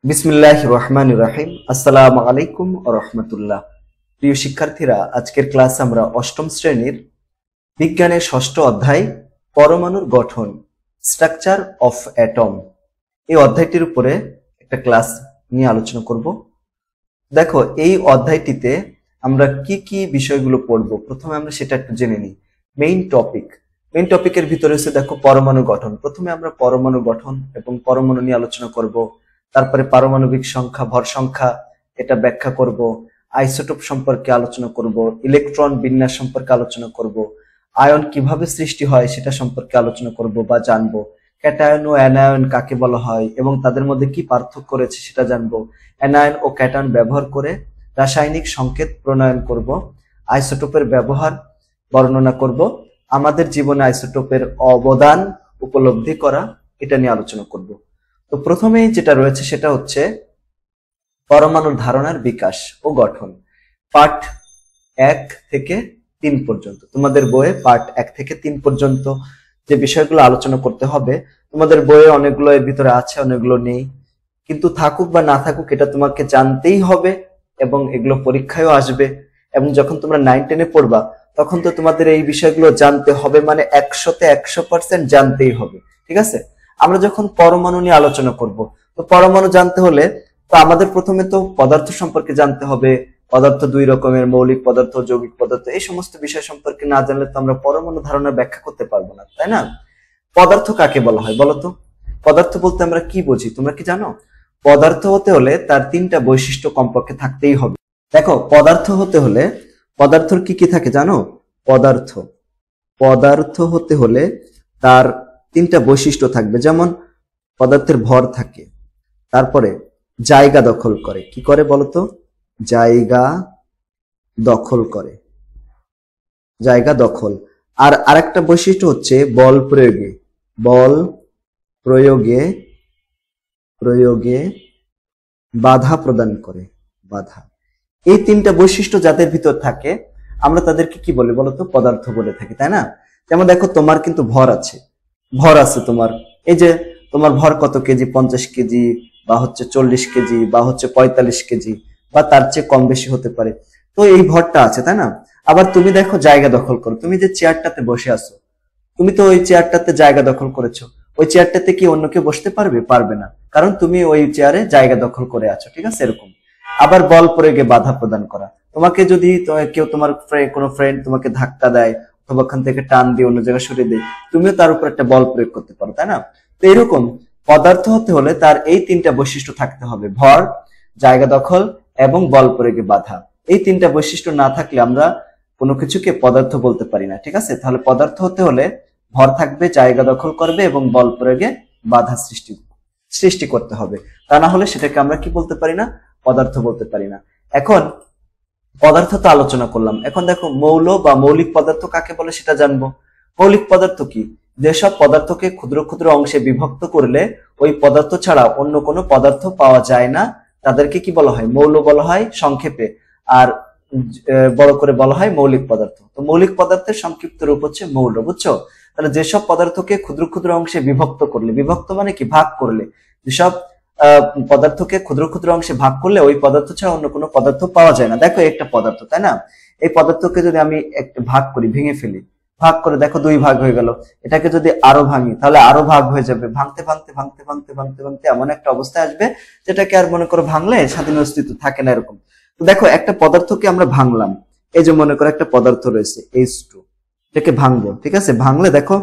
বিসমিল্লাহির রহমানির রহিম। আসসালামু আলাইকুম ওয়া রাহমাতুল্লাহ। প্রিয় শিক্ষার্থীরা, আজকের ক্লাসে আমরা অষ্টম শ্রেণীর বিজ্ঞানের ষষ্ঠ অধ্যায় পরমাণুর গঠন, স্ট্রাকচার অফ অ্যাটম, এই অধ্যায়টির উপরে একটা ক্লাস নিয়ে আলোচনা করব। দেখো, এই অধ্যায়টিতে আমরা কি কি বিষয়গুলো পড়ব, প্রথমে আমরা সেটা একটু জেনে নিই। মেইন টপিকের ভিতরে হচ্ছে দেখো পরমাণু গঠন। প্রথমে আমরা পরমাণু গঠন এবং পরমাণু নিয়ে আলোচনা করব। তারপরে পারমাণবিক সংখ্যা, ভর সংখ্যা, এটা ব্যাখ্যা করব। আইসোটোপ সম্পর্কে আলোচনা করব, ইলেকট্রন বিন্যাস সম্পর্কে আলোচনা করব, আয়ন কিভাবে সৃষ্টি হয় সেটা সম্পর্কে আলোচনা করব বা জানবো। ক্যাটায়ন ও অ্যানায়ন কাকে বলা হয় এবং তাদের মধ্যে কি পার্থক্য রয়েছে সেটা জানবো। অ্যানায়ন ও ক্যাটায়ন ব্যবহার করে রাসায়নিক সংকেত প্রণয়ন করব। আইসোটোপের ব্যবহার বর্ণনা করব। আমাদের জীবনে আইসোটোপের অবদান উপলব্ধি করা, এটা নিয়ে আলোচনা করব। তো প্রথমেই যেটা রয়েছে সেটা হচ্ছে পরমাণুর ধারণার বিকাশ ও গঠন, পার্ট 1 থেকে 3 পর্যন্ত। তোমাদের বইয়ে পার্ট 1 থেকে 3 পর্যন্ত যে বিষয়গুলো আলোচনা করতে হবে, তোমাদের বইয়ে অনেকগুলো এর ভিতরে আছে, অনেকগুলো নেই, কিন্তু থাকুক বা না থাকুক এটা তোমাকে জানতেই হবে এবং এগুলো পরীক্ষায়ও আসবে। এবং যখন তোমরা 9-10-এ পড়বা তখন তো তোমাদের এই বিষয়গুলো জানতে হবে, মানে 100-তে 100% জানতেই হবে, ঠিক আছে? আমরা যখন পরমাণু নিয়ে আলোচনা করব, তো পরমাণু জানতে হলে তো আমাদের প্রথমে তো পদার্থ সম্পর্কে জানতে হবে। পদার্থ দুই রকমের, মৌলিক পদার্থ, যৌগিক পদার্থ। এই সমস্ত বিষয় সম্পর্কে না জানলে তো আমরা পরমাণু ধারণার ব্যাখ্যা করতে পারবো না, তাই না? পদার্থ কাকে বলা হয় বলো তো? পদার্থ বলতে আমরা কি বুঝি, তোমরা কি জানো? পদার্থ হতে হলে তার 3টা বৈশিষ্ট্য কমপক্ষে থাকতেই হবে। দেখো, পদার্থ হতে হলে পদার্থর কি কি থাকে জানো? পদার্থ হতে হলে তার 3টা বৈশিষ্ট্য থাকবে। যেমন পদার্থের ভর থাকে, তারপরে জায়গা দখল করে। কি করে বলতো? জায়গা দখল। আর আরেকটা বৈশিষ্ট্য হচ্ছে বল প্রয়োগে বাধা প্রদান করে। এই 3টা বৈশিষ্ট্য যাদের ভিতর থাকে আমরা তাদেরকে কি বলি বলতো? পদার্থ বলে থাকি, তাই না? যেমন দেখো, তোমার কিন্তু ভর আছে তোমার। এই যে তোমার ভর কত কেজি? 50 কেজি বা হচ্ছে 40 কেজি বা হচ্ছে 45 কেজি বা তার চেয়ে কম বেশি হতে পারে। তো এই ভরটা আছে, তাই না? আবার তুমি দেখো জায়গা দখল করো। তুমি যে চেয়ারটাতে বসে আছো, তুমি তো ওই চেয়ারটাতে জায়গা দখল করেছো। ওই চেয়ারটাতে কি অন্য কেউ বসতে পারবে না, কারণ তুমি ওই চেয়ারে জায়গা দখল করে আছো, ঠিক আছে? এরকম। আবার বল প্রয়োগে বাধা প্রদান করা। তোমাকে যদি কেউ, তোমার কোনো ফ্রেন্ড তোমাকে ধাক্কা দেয় অথবা ওখান থেকে টান দিয়ে অন্য জায়গায় সরিয়ে দেয়, তুমিও তার উপর একটা বল প্রয়োগ করতে পারো, তাই না? তো এরকম পদার্থ হতে হলে তার এই 3টা বৈশিষ্ট্য থাকতে হবে: ভর, জায়গা দখল এবং বল প্রয়োগে বাধা। এই 3টা বৈশিষ্ট্য না থাকলে আমরা কোনো কিছুকে পদার্থ বলতে পারি না, ঠিক আছে? তাহলে পদার্থ হতে হলে ভর থাকবে, জায়গা দখল করবে এবং বল প্রয়োগে বাধা সৃষ্টি করতে হবে। তা না হলে সেটাকে আমরা কি বলতে পারি না? পদার্থ বলতে পারি না। এখন পদার্থ তো আলোচনা করলাম, এখন দেখো মৌল বা মৌলিক পদার্থ কাকে বলে সেটা জানবো। মৌলিক পদার্থ কি? যেসব পদার্থকে ক্ষুদ্র ক্ষুদ্র অংশে বিভক্ত করলে ওই পদার্থ ছাড়া অন্য কোনো পদার্থ পাওয়া যায় না, তাদেরকে কি বলা হয়? মৌল বলা হয় সংক্ষেপে, আর বড় করে বলা হয় মৌলিক পদার্থ। তো মৌলিক পদার্থের সংক্ষিপ্ত রূপ হচ্ছে মৌল, বুঝছো? তাহলে যেসব পদার্থকে ক্ষুদ্র ক্ষুদ্র অংশে বিভক্ত করলে, বিভক্ত মানে কি? ভাগ করলে, যেসব পদার্থকে ক্ষুদ্র ক্ষুদ্র অংশে ভাগ করলে ওই পদার্থ ছাড়া অন্য কোনো পদার্থ পাওয়া যায় না। দেখো, একটা পদার্থ, তাই না? এই পদার্থকে যদি আমি একটা ভাগ করি, ভেঙে ফেলি, ভাগ করে দেখো 2 ভাগ হয়ে গেল। এটাকে যদি আরো ভাঙি তাহলে আরো ভাগ হয়ে যাবে। ভাঙতে এমন একটা অবস্থায় আসবে যেটাকে আর মনে করো ভাঙলে স্বাধীন অস্তিত্ব থাকে না, এরকম। তো দেখো, একটা পদার্থকে আমরা ভাঙলাম। এই যে মনে করো একটা পদার্থ রয়েছে H2, এটাকে ভাঙবো, ঠিক আছে? ভাঙলে দেখো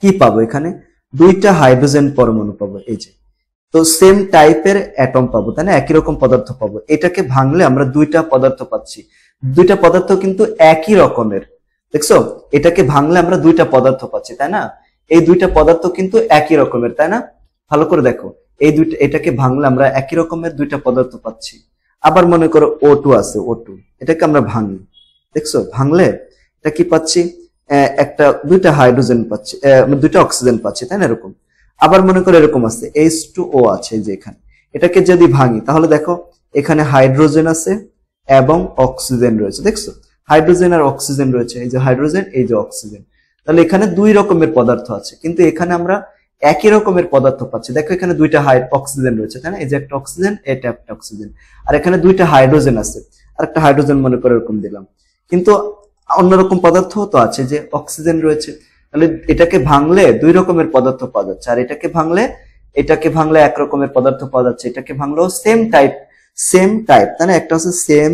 কি পাবো? এখানে 2টা হাইড্রোজেন পরমাণু পাবো, এই যে। তো সেম টাইপের অ্যাটম পাবো, তাই না? একই রকম পদার্থ পাবো। এটাকে ভাঙলে আমরা 2টা পদার্থ পাচ্ছি। 2টা পদার্থ কিন্তু একই রকমের, দেখছো? এটাকে ভাঙলে আমরা 2টা পদার্থ পাচ্ছি, তাই না? এই 2টা পদার্থ কিন্তু একই রকমের, তাই না? ভালো করে দেখো, এটাকে ভাঙলে আমরা একই রকমের 2টা পদার্থ পাচ্ছি। আবার মনে করো O2 আছে, O2, এটাকে আমরা ভাঙি, দেখছো? ভাঙলে এটা কি পাচ্ছি? 2টা হাইড্রোজেন পাচ্ছি, 2টা অক্সিজেন পাচ্ছি, তাই না? এরকম। আবার মনে করো এরকম আছে, H2O আছে, যে এখানে। এটাকে যদি ভাঙি তাহলে দেখো এখানে হাইড্রোজেন আছে এবং অক্সিজেন রয়েছে, দেখছো? হাইড্রোজেন আর অক্সিজেন রয়েছে, এই যে হাইড্রোজেন, এই যে অক্সিজেন। তাহলে এখানে 2 রকমের পদার্থ আছে, কিন্তু এখানে আমরা একই রকমের পদার্থ পাচ্ছি। দেখো এখানে দুইটা অক্সিজেন রয়েছে, তাই না? এই যে একটা অক্সিজেন, এটা একটা অক্সিজেন, আর এখানে দুইটা হাইড্রোজেন আছে, আর একটা হাইড্রোজেন মনে করে এরকম দিলাম। কিন্তু অন্যরকম পদার্থ তো আছে, যে অক্সিজেন রয়েছে। তাহলে এটাকে ভাঙলে দুই রকমের পদার্থ পাওয়া যাচ্ছে, আর এটাকে ভাঙলে এক রকমের পদার্থ পাওয়া যাচ্ছে, এটাকে ভাঙলেও সেম টাইপ, তাই না? একটা হচ্ছে সেম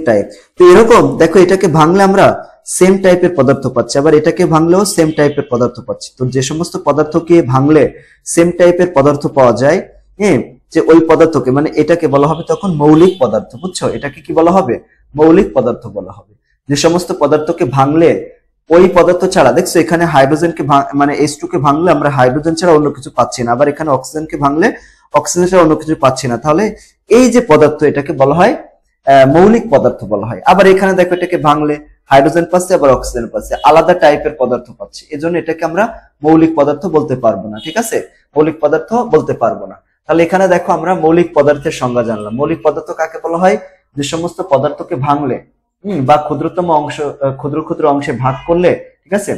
টাইপ। তো এরকম দেখো, এটাকে ভাঙলে আমরা সেম টাইপের পদার্থ পাচ্ছি, আবার এটাকে ভাঙলেও সেম টাইপের পদার্থ পাচ্ছি। তো যে সমস্ত পদার্থকে ভাঙলে সেম টাইপের পদার্থ পাওয়া যায়, হ্যাঁ, যে ওই পদার্থকে, মানে এটাকে বলা হবে তখন মৌলিক পদার্থ, বুঝছো? এটাকে কি বলা হবে? মৌলিক পদার্থ বলা হবে। যে সমস্ত পদার্থকে ভাঙলে ওই পদার্থ ছাড়া, দেখছো এখানে হাইড্রোজেনকে মানে H2 কে ভাঙলে আমরা হাইড্রোজেন ছাড়া অন্য কিছু পাচ্ছি না, আবার এখানে অক্সিজেনকে ভাঙলে অক্সিজেন ছাড়া অন্য কিছু পাচ্ছি না। তাহলে এই যে পদার্থ, এটাকে বলা হয় মৌলিক পদার্থ বলা হয়। আবার এখানে দেখো, এটাকে ভাঙলে হাইড্রোজেন পাচ্ছে, আবার অক্সিজেন পাচ্ছে, আলাদা টাইপের পদার্থ পাচ্ছি, এজন্য এটাকে আমরা মৌলিক পদার্থ বলতে পারবো না। ঠিক আছে, মৌলিক পদার্থ বলতে পারবো না। তাহলে এখানে দেখো আমরা মৌলিক পদার্থের সংজ্ঞা জানলাম। মৌলিক পদার্থ কাকে বলা হয়? যে সমস্ত পদার্থকে ভাঙলে বা ক্ষুদ্র ক্ষুদ্র অংশে ভাগ করলে, ঠিক আছে,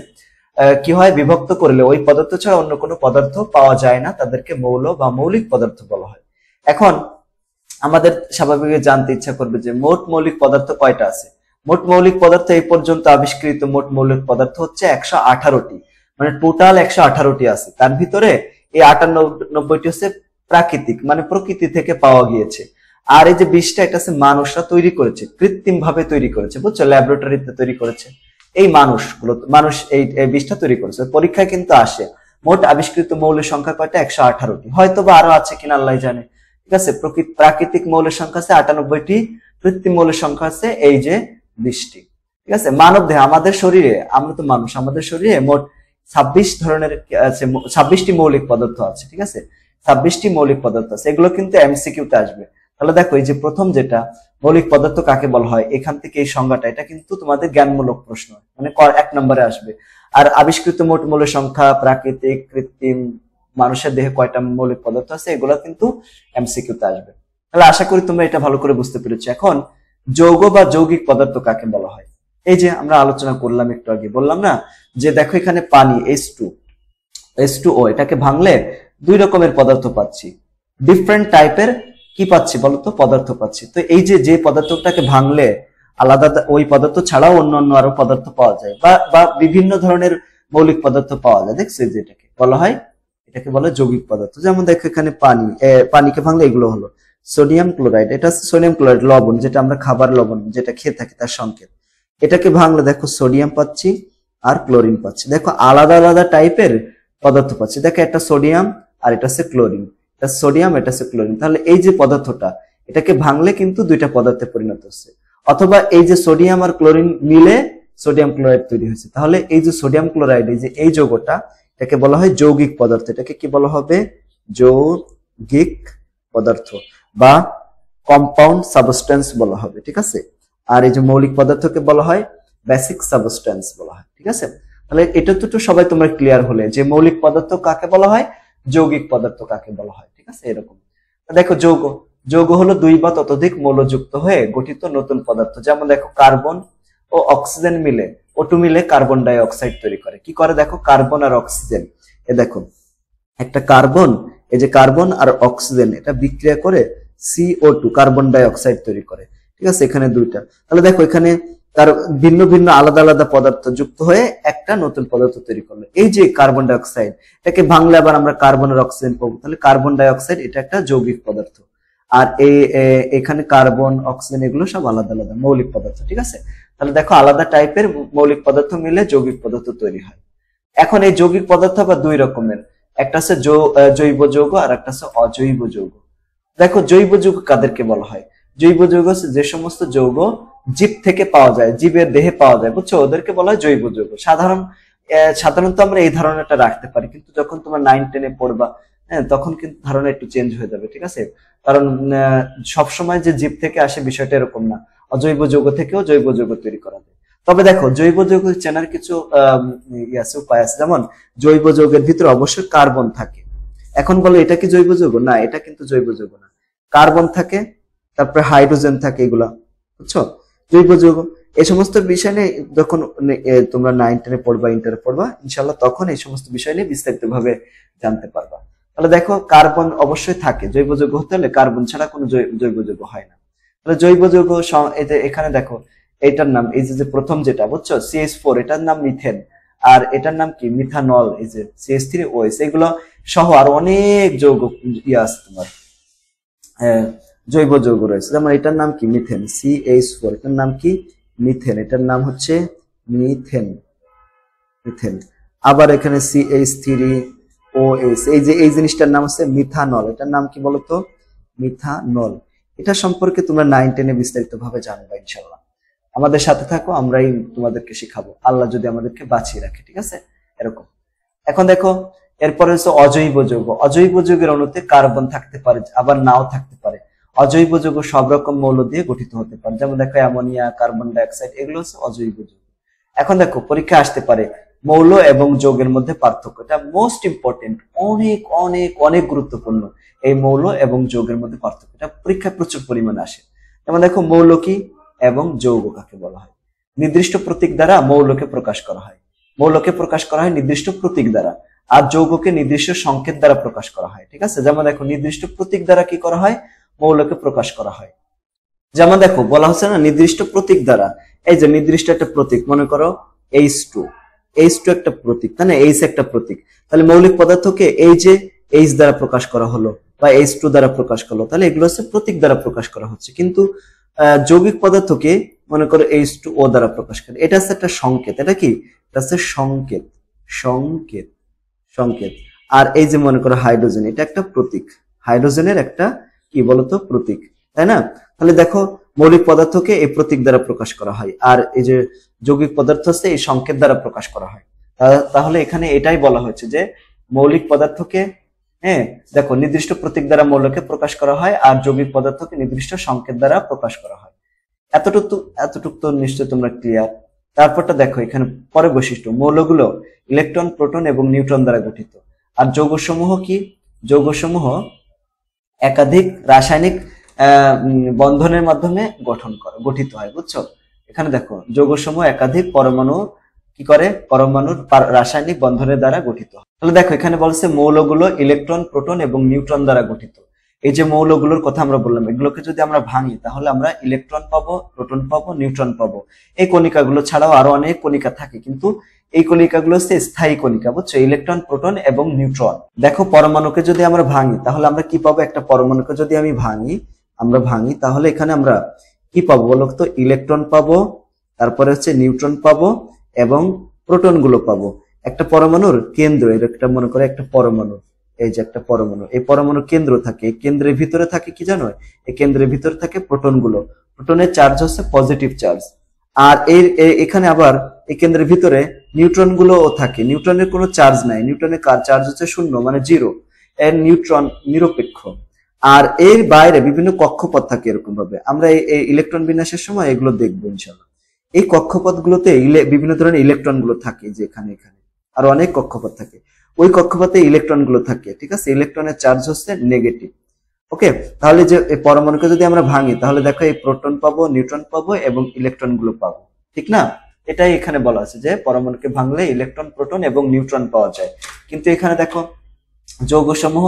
কি হয়, বিভক্ত করলে ওই পদার্থ ছাড়া অন্য কোনো পদার্থ পাওয়া যায় না, তাদেরকে মৌল বা মৌলিক পদার্থ বলা হয়। এখন আমাদের স্বাভাবিক জানতে ইচ্ছা করবে যে মোট মৌলিক পদার্থ কয়টা আছে। মোট মৌলিক পদার্থ এই পর্যন্ত আবিষ্কৃত মোট মৌলিক পদার্থ হচ্ছে 118টি, মানে টোটাল 118টি আছে। তার ভিতরে এই 98টি হচ্ছে প্রাকৃতিক, মানে প্রকৃতি থেকে পাওয়া গিয়েছে। আর এই যে 20টা, এটা হচ্ছে মানুষরা তৈরি করেছে, কৃত্রিম ভাবে তৈরি করেছে, বুঝছো, ল্যাবরেটরিতে তৈরি করেছে। এই মানুষ এই 20টা তৈরি করেছে, পরীক্ষায় কিন্তু আসে। মোট আবিষ্কৃত মৌলের সংখ্যা কয়টা? 118টি, হয়তো বা আরো আছে কিনা আল্লাহ জানে। ঠিক আছে, প্রাকৃতিক মৌলের সংখ্যা আছে 98টি, কৃত্রিম মৌলের সংখ্যা আছে এই যে 20টি। ঠিক আছে, মানব দেহে, আমাদের শরীরে, আমরা তো মানুষ, আমাদের শরীরে মোট 26 ধরনের আছে, 26টি মৌলিক পদার্থ আছে। ঠিক আছে, 26টি মৌলিক পদার্থ আছে, এগুলো কিন্তু এমসিকিউ তে আসবে। তাহলে দেখো, এই যে প্রথম যেটা মৌলিক পদার্থ কাকে বলা হয়, এখান থেকে এই সংজ্ঞাটা, এটা কিন্তু তোমাদের জ্ঞানমূলক প্রশ্ন, মানে 1 নম্বরে আসবে। আর আবিষ্কৃত মোট মৌলের সংখ্যা, প্রাকৃতিক, কৃত্রিম, মানুষের দেহে কয়টা মৌলিক পদার্থ আছে, এগুলো কিন্তু এমসিকিউ তে আসবে। তাহলে আশা করি তোমরা এটা ভালো করে বুঝতে পেরেছো। এখন যৌগ বা যৌগিক পদার্থ কাকে বলা হয়? এই যে আমরা আলোচনা করলাম একটু আগে, বললাম না যে দেখো এখানে পানি H2O, এটাকে ভাঙলে দুই রকমের পদার্থ পাচ্ছি, ডিফারেন্ট টাইপের কি পাচ্ছি বলতো, পদার্থ পাচ্ছি। তো এই যে পদার্থটাকে ভাঙলে আলাদা, ওই পদার্থ ছাড়াও অন্য আরো পদার্থ পাওয়া যায়, বা বিভিন্ন ধরনের মৌলিক পদার্থ পাওয়া যায়। দেখছো, যে এটাকে বলা হয়, এটাকে বলে যৌগিক পদার্থ। যেমন দেখো এখানে পানিকে ভাঙলে এগুলো হলো সোডিয়াম ক্লোরাইড, এটা সোডিয়াম ক্লোরাইড, লবণ, যেটা আমরা খাবার লবণ যেটা খেয়ে থাকি তার সংকেত। এটাকে ভাঙলে দেখো সোডিয়াম পাচ্ছি আর ক্লোরিন পাচ্ছি। দেখো আলাদা আলাদা টাইপের পদার্থ পাচ্ছি। দেখো একটা সোডিয়াম আর এটা হচ্ছে ক্লোরিন, এটা সোডিয়াম, এটা হচ্ছে ক্লোরিন। তাহলে এই যে পদার্থটা, এটাকে ভাঙলে কিন্তু দুইটা পদার্থে পরিণত হচ্ছে, অথবা এই যে সোডিয়াম আর ক্লোরিন মিলে সোডিয়াম ক্লোরাইড তৈরি হয়েছে। তাহলে এই যে সোডিয়াম ক্লোরাইড, এই যে এই যৌগটা, এটাকে বলা হয় যৌগিক পদার্থ। এটাকে কি বলা হবে? যৌগিক পদার্থ বা কম্পাউন্ড সাবস্টেন্স বলা হবে। ঠিক আছে, আর এই যে মৌলিক পদার্থকে বলা হয় বেসিক সাবস্টেন্স বলা হয়। ঠিক আছে, তাহলে এটা তো সবাই তোমরা ক্লিয়ার হলে যে মৌলিক পদার্থ কাকে বলা হয়, যৌগিক পদার্থ কাকে বলা হয়। ঠিক আছে, এরকম দেখো যৌগ হলো দুই বা ততোধিক মৌলযুক্ত হয়ে গঠিত নতুন পদার্থ। যেমন দেখো কার্বন ও অক্সিজেন মিলে, O2 মিলে কার্বন ডাই অক্সাইড তৈরি করে। কি করে দেখো, কার্বন আর অক্সিজেন, এ দেখো একটা কার্বন, এই যে কার্বন আর অক্সিজেন, এটা বিক্রিয়া করে CO2 কার্বন ডাই অক্সাইড তৈরি করে। ঠিক আছে, এখানে দুইটা। তাহলে দেখো এখানে তার ভিন্ন ভিন্ন আলাদা আলাদা পদার্থ যুক্ত হয়ে একটা নতুন পদার্থ তৈরি করলো। এই যে কার্বন ডাই অক্সাইড, এটাকে ভাঙলে আবার আমরা কার্বন আর অক্সিজেন পাবো। তাহলে কার্বন ডাই অক্সাইড এটা একটা যৌগিক পদার্থ, আর এখানে কার্বন, অক্সিজেন এগুলো সব আলাদা আলাদা মৌলিক পদার্থ। ঠিক আছে, তাহলে দেখো আলাদা টাইপের মৌলিক পদার্থ মিলে যৌগিক পদার্থ তৈরি হয়। এখন এই যৌগিক পদার্থ আবার দুই রকমের, একটা হচ্ছে জৈব যৌগ আর একটা হচ্ছে অজৈব যৌগ। দেখো জৈব যৌগ কাদেরকে বলা হয়? জৈব যৌগ যে সমস্ত যৌগ জীব থেকে পাওয়া যায়, জীবের দেহে পাওয়া যায়, বুঝছো, ওদেরকে বলা হয় জৈব যৌগ। সাধারণত আমরা এই ধারণাটা রাখতে পারি, কিন্তু যখন তোমরা 9-10-এ পড়বা, হ্যাঁ, তখন কিন্তু ধারণা একটু চেঞ্জ হয়ে যাবে। ঠিক আছে, কারণ সবসময় যে জীব থেকে আসে বিষয়টা এরকম না, অজৈব যৌগ থেকেও জৈব যৌগ তৈরি করা যায়। তবে দেখো জৈব যৌগ চেনার কিছু উপায় আছে। যেমন জৈব যৌগের ভিতরে অবশ্যই কার্বন থাকে। এখন বলো এটা কি জৈব যৌগ? না, এটা কিন্তু জৈব যৌগ না। কার্বন থাকে, তারপরে হাইড্রোজেন থাকে, এগুলা বুঝছো, জৈব যৌগ, এই সমস্ত বিষয় নিয়ে যখন তোমরা 9-10 পড়বা, ইন্টারে পড়বা ইনশাল্লাহ, তখন এই সমস্ত বিষয় নিয়ে বিস্তারিত ভাবে জানতে পারবা। তাহলে দেখো কার্বন অবশ্যই থাকে, জৈব যৌগ হতে হলে কার্বন ছাড়া কোনো জৈব যৌগ হয় না। তাহলে জৈব যৌগ এই যে এখানে দেখো এটার নাম, এই যে প্রথম যেটা বুঝছো CH4, এটার নাম মিথেন, আর এটার নাম কি মিথানল, এই যে CH3OH, এগুলো সহ আর অনেক যৌগ আছে তোমার জৈব যৌগ রয়েছে। যেমন এটার নাম কি মিথেন, CH4, এটার নাম কি মিথেন, এটার নাম হচ্ছে মিথেন, মিথেন। আবার এখানে CH3OH, এই জিনিসটার নাম হচ্ছে মিথানল, এটার নাম কি বলতো মিথানল। এটা সম্পর্কে তোমরা 9-10 বিস্তারিত ভাবে জানবা ইনশাল্লাহ। আমাদের সাথে থাকো, আমরাই তোমাদেরকে শিখাবো, আল্লাহ যদি আমাদেরকে বাঁচিয়ে রাখে, ঠিক আছে এরকম। এখন দেখো এরপরে হচ্ছে অজৈব যৌগ। অজৈব যৌগের অণুতে কার্বন থাকতে পারে আবার নাও থাকতে পারে। অজৈব যৌগ সব রকম মৌল দিয়ে গঠিত হতে পারে, যেমন দেখো অ্যামোনিয়া, কার্বন ডাইঅক্সাইড, এগুলো হচ্ছে অজৈব যৌগ। এখন দেখো পরীক্ষা আসতে পারে মৌল এবং যৌগের মধ্যে পার্থক্য, এটা মোস্ট ইম্পর্টেন্ট, অনেক অনেক অনেক গুরুত্বপূর্ণ। এই মৌল এবং যৌগের মধ্যে পার্থক্য, এটা পরীক্ষায় প্রচুর পরিমাণে আসে। যেমন দেখো মৌল কি এবং যৌগ কাকে বলা হয়। নির্দিষ্ট প্রতীক দ্বারা মৌলকে প্রকাশ করা হয়, মৌলকে প্রকাশ করা হয় নির্দিষ্ট প্রতীক দ্বারা, আর যৌগকে নির্দিষ্ট সংকেত দ্বারা প্রকাশ করা হয়, ঠিক আছে। যেমন দেখো নির্দিষ্ট প্রতীক দ্বারা কি করা হয়, মৌলকে প্রকাশ করা হয়। যেমন দেখো বলা হচ্ছে না নির্দিষ্ট প্রতীক দ্বারা, এই যে নির্দিষ্ট একটা প্রতীক, মনে করো H2, H2 একটা প্রতীক, তাই না, H একটা প্রতীক। তাহলে মৌলিক পদার্থকে এই যে H দ্বারা প্রকাশ করা হলো বা H2 দ্বারা প্রকাশ করলো, তাহলে এগুলো হচ্ছে প্রতীক দ্বারা প্রকাশ করা হচ্ছে। কিন্তু যৌগিক পদার্থকে মনে করো H2O দ্বারা প্রকাশ করে, এটা হচ্ছে একটা সংকেত। এটা কি, এটা হচ্ছে সংকেত, সংকেত, সংকেত। আর এই যে মনে করো হাইড্রোজেন, এটা একটা প্রতীক, হাইড্রোজেনের একটা কি বলতো প্রতীক, তাই না। তাহলে দেখো মৌলিক পদার্থকে এই প্রতীক দ্বারা প্রকাশ করা হয়, আর এই যে যৌগিক পদার্থ হচ্ছে এই সংকেত দ্বারা প্রকাশ করা হয়। তাহলে এখানে এটাই বলা হয়েছে যে মৌলিক পদার্থকে, হ্যাঁ দেখো নির্দিষ্ট প্রতীক দ্বারা মৌলকে প্রকাশ করা হয়, আর যৌগিক পদার্থকে নির্দিষ্ট সংকেত দ্বারা প্রকাশ করা হয়। এতটুকু তো নিশ্চয় তোমরা ক্লিয়ার। তারপরটা দেখো এখানে পরে বৈশিষ্ট্য, মৌলগুলো ইলেকট্রন, প্রোটন এবং নিউট্রন দ্বারা গঠিত। আর যৌগসমূহ কি, যৌগসমূহ একাধিক রাসায়নিক বন্ধনের মাধ্যমে গঠিত হয়, বুঝছো। এখানে দেখো যৌগসমূহ একাধিক পরমাণু কি করে, পরমাণুর রাসায়নিক বন্ধনের দ্বারা গঠিত হয়। তাহলে দেখো এখানে বলছে মৌলগুলো ইলেকট্রন, প্রোটন এবং নিউট্রন দ্বারা গঠিত। এই যে মৌলগুলোর কথা আমরা বললাম, এগুলোকে যদি আমরা ভাঙি তাহলে আমরা ইলেকট্রন পাবো, প্রোটন পাবো, নিউট্রন পাবো। এই কণিকাগুলো ছাড়াও আরো অনেক কণিকা থাকে, কিন্তু এই কণিকাগুলো হচ্ছে স্থায়ী কণিকা, বুঝছো, ইলেকট্রন, প্রোটন এবং নিউট্রন। দেখো পরমাণুকে যদি আমরা ভাঙি তাহলে আমরা কি পাবো, একটা পরমাণুকে যদি আমি ভাঙি তাহলে এখানে আমরা কি পাবো বলতো, ইলেকট্রন পাবো, তারপরে হচ্ছে নিউট্রন পাবো এবং প্রোটন গুলো পাবো। একটা পরমাণুর কেন্দ্র, এর একটা মনে করে একটা পরমাণু, এই যে একটা পরমাণু, এই পরমাণুর কেন্দ্র থাকে, এই কেন্দ্রের ভিতরে থাকে কি জানো, এই কেন্দ্রের ভিতরে থাকে প্রোটন গুলো। প্রোটনের চার্জ হচ্ছে পজিটিভ চার্জ। আর এখানে আবার এই কেন্দ্রের ভিতরে নিউট্রন গুলো থাকে, নিউট্রনের কোনো চার্জ নাই, নিউট্রনের চার্জ হচ্ছে 0 মানে 0, এর নিউট্রন নিরপেক্ষ। আর এর বাইরে বিভিন্ন কক্ষপথ থাকে, এরকম ভাবে আমরা এই ইলেকট্রন বিন্যাসের সময় এগুলো দেখবো ইনশাআল্লাহ। এই কক্ষপথ গুলোতে বিভিন্ন ধরনের ইলেকট্রন গুলো থাকে, যে এখানে আর অনেক কক্ষপথ থাকে, ওই কক্ষপথে ইলেকট্রন গুলো থাকে, ঠিক আছে। ইলেকট্রনের চার্জ হচ্ছে নেগেটিভ, ওকে। তাহলে যে এই পরমাণুকে যদি আমরা ভাঙি তাহলে দেখো এই প্রোটন পাবো, নিউট্রন পাবো এবং ইলেকট্রন গুলো পাবো, ঠিক না। এটাই এখানে বলা আছে যে পরমাণুকে ভাঙলে ইলেকট্রন, প্রোটন এবং নিউট্রন পাওয়া যায়। কিন্তু এখানে দেখো যৌগসমূহ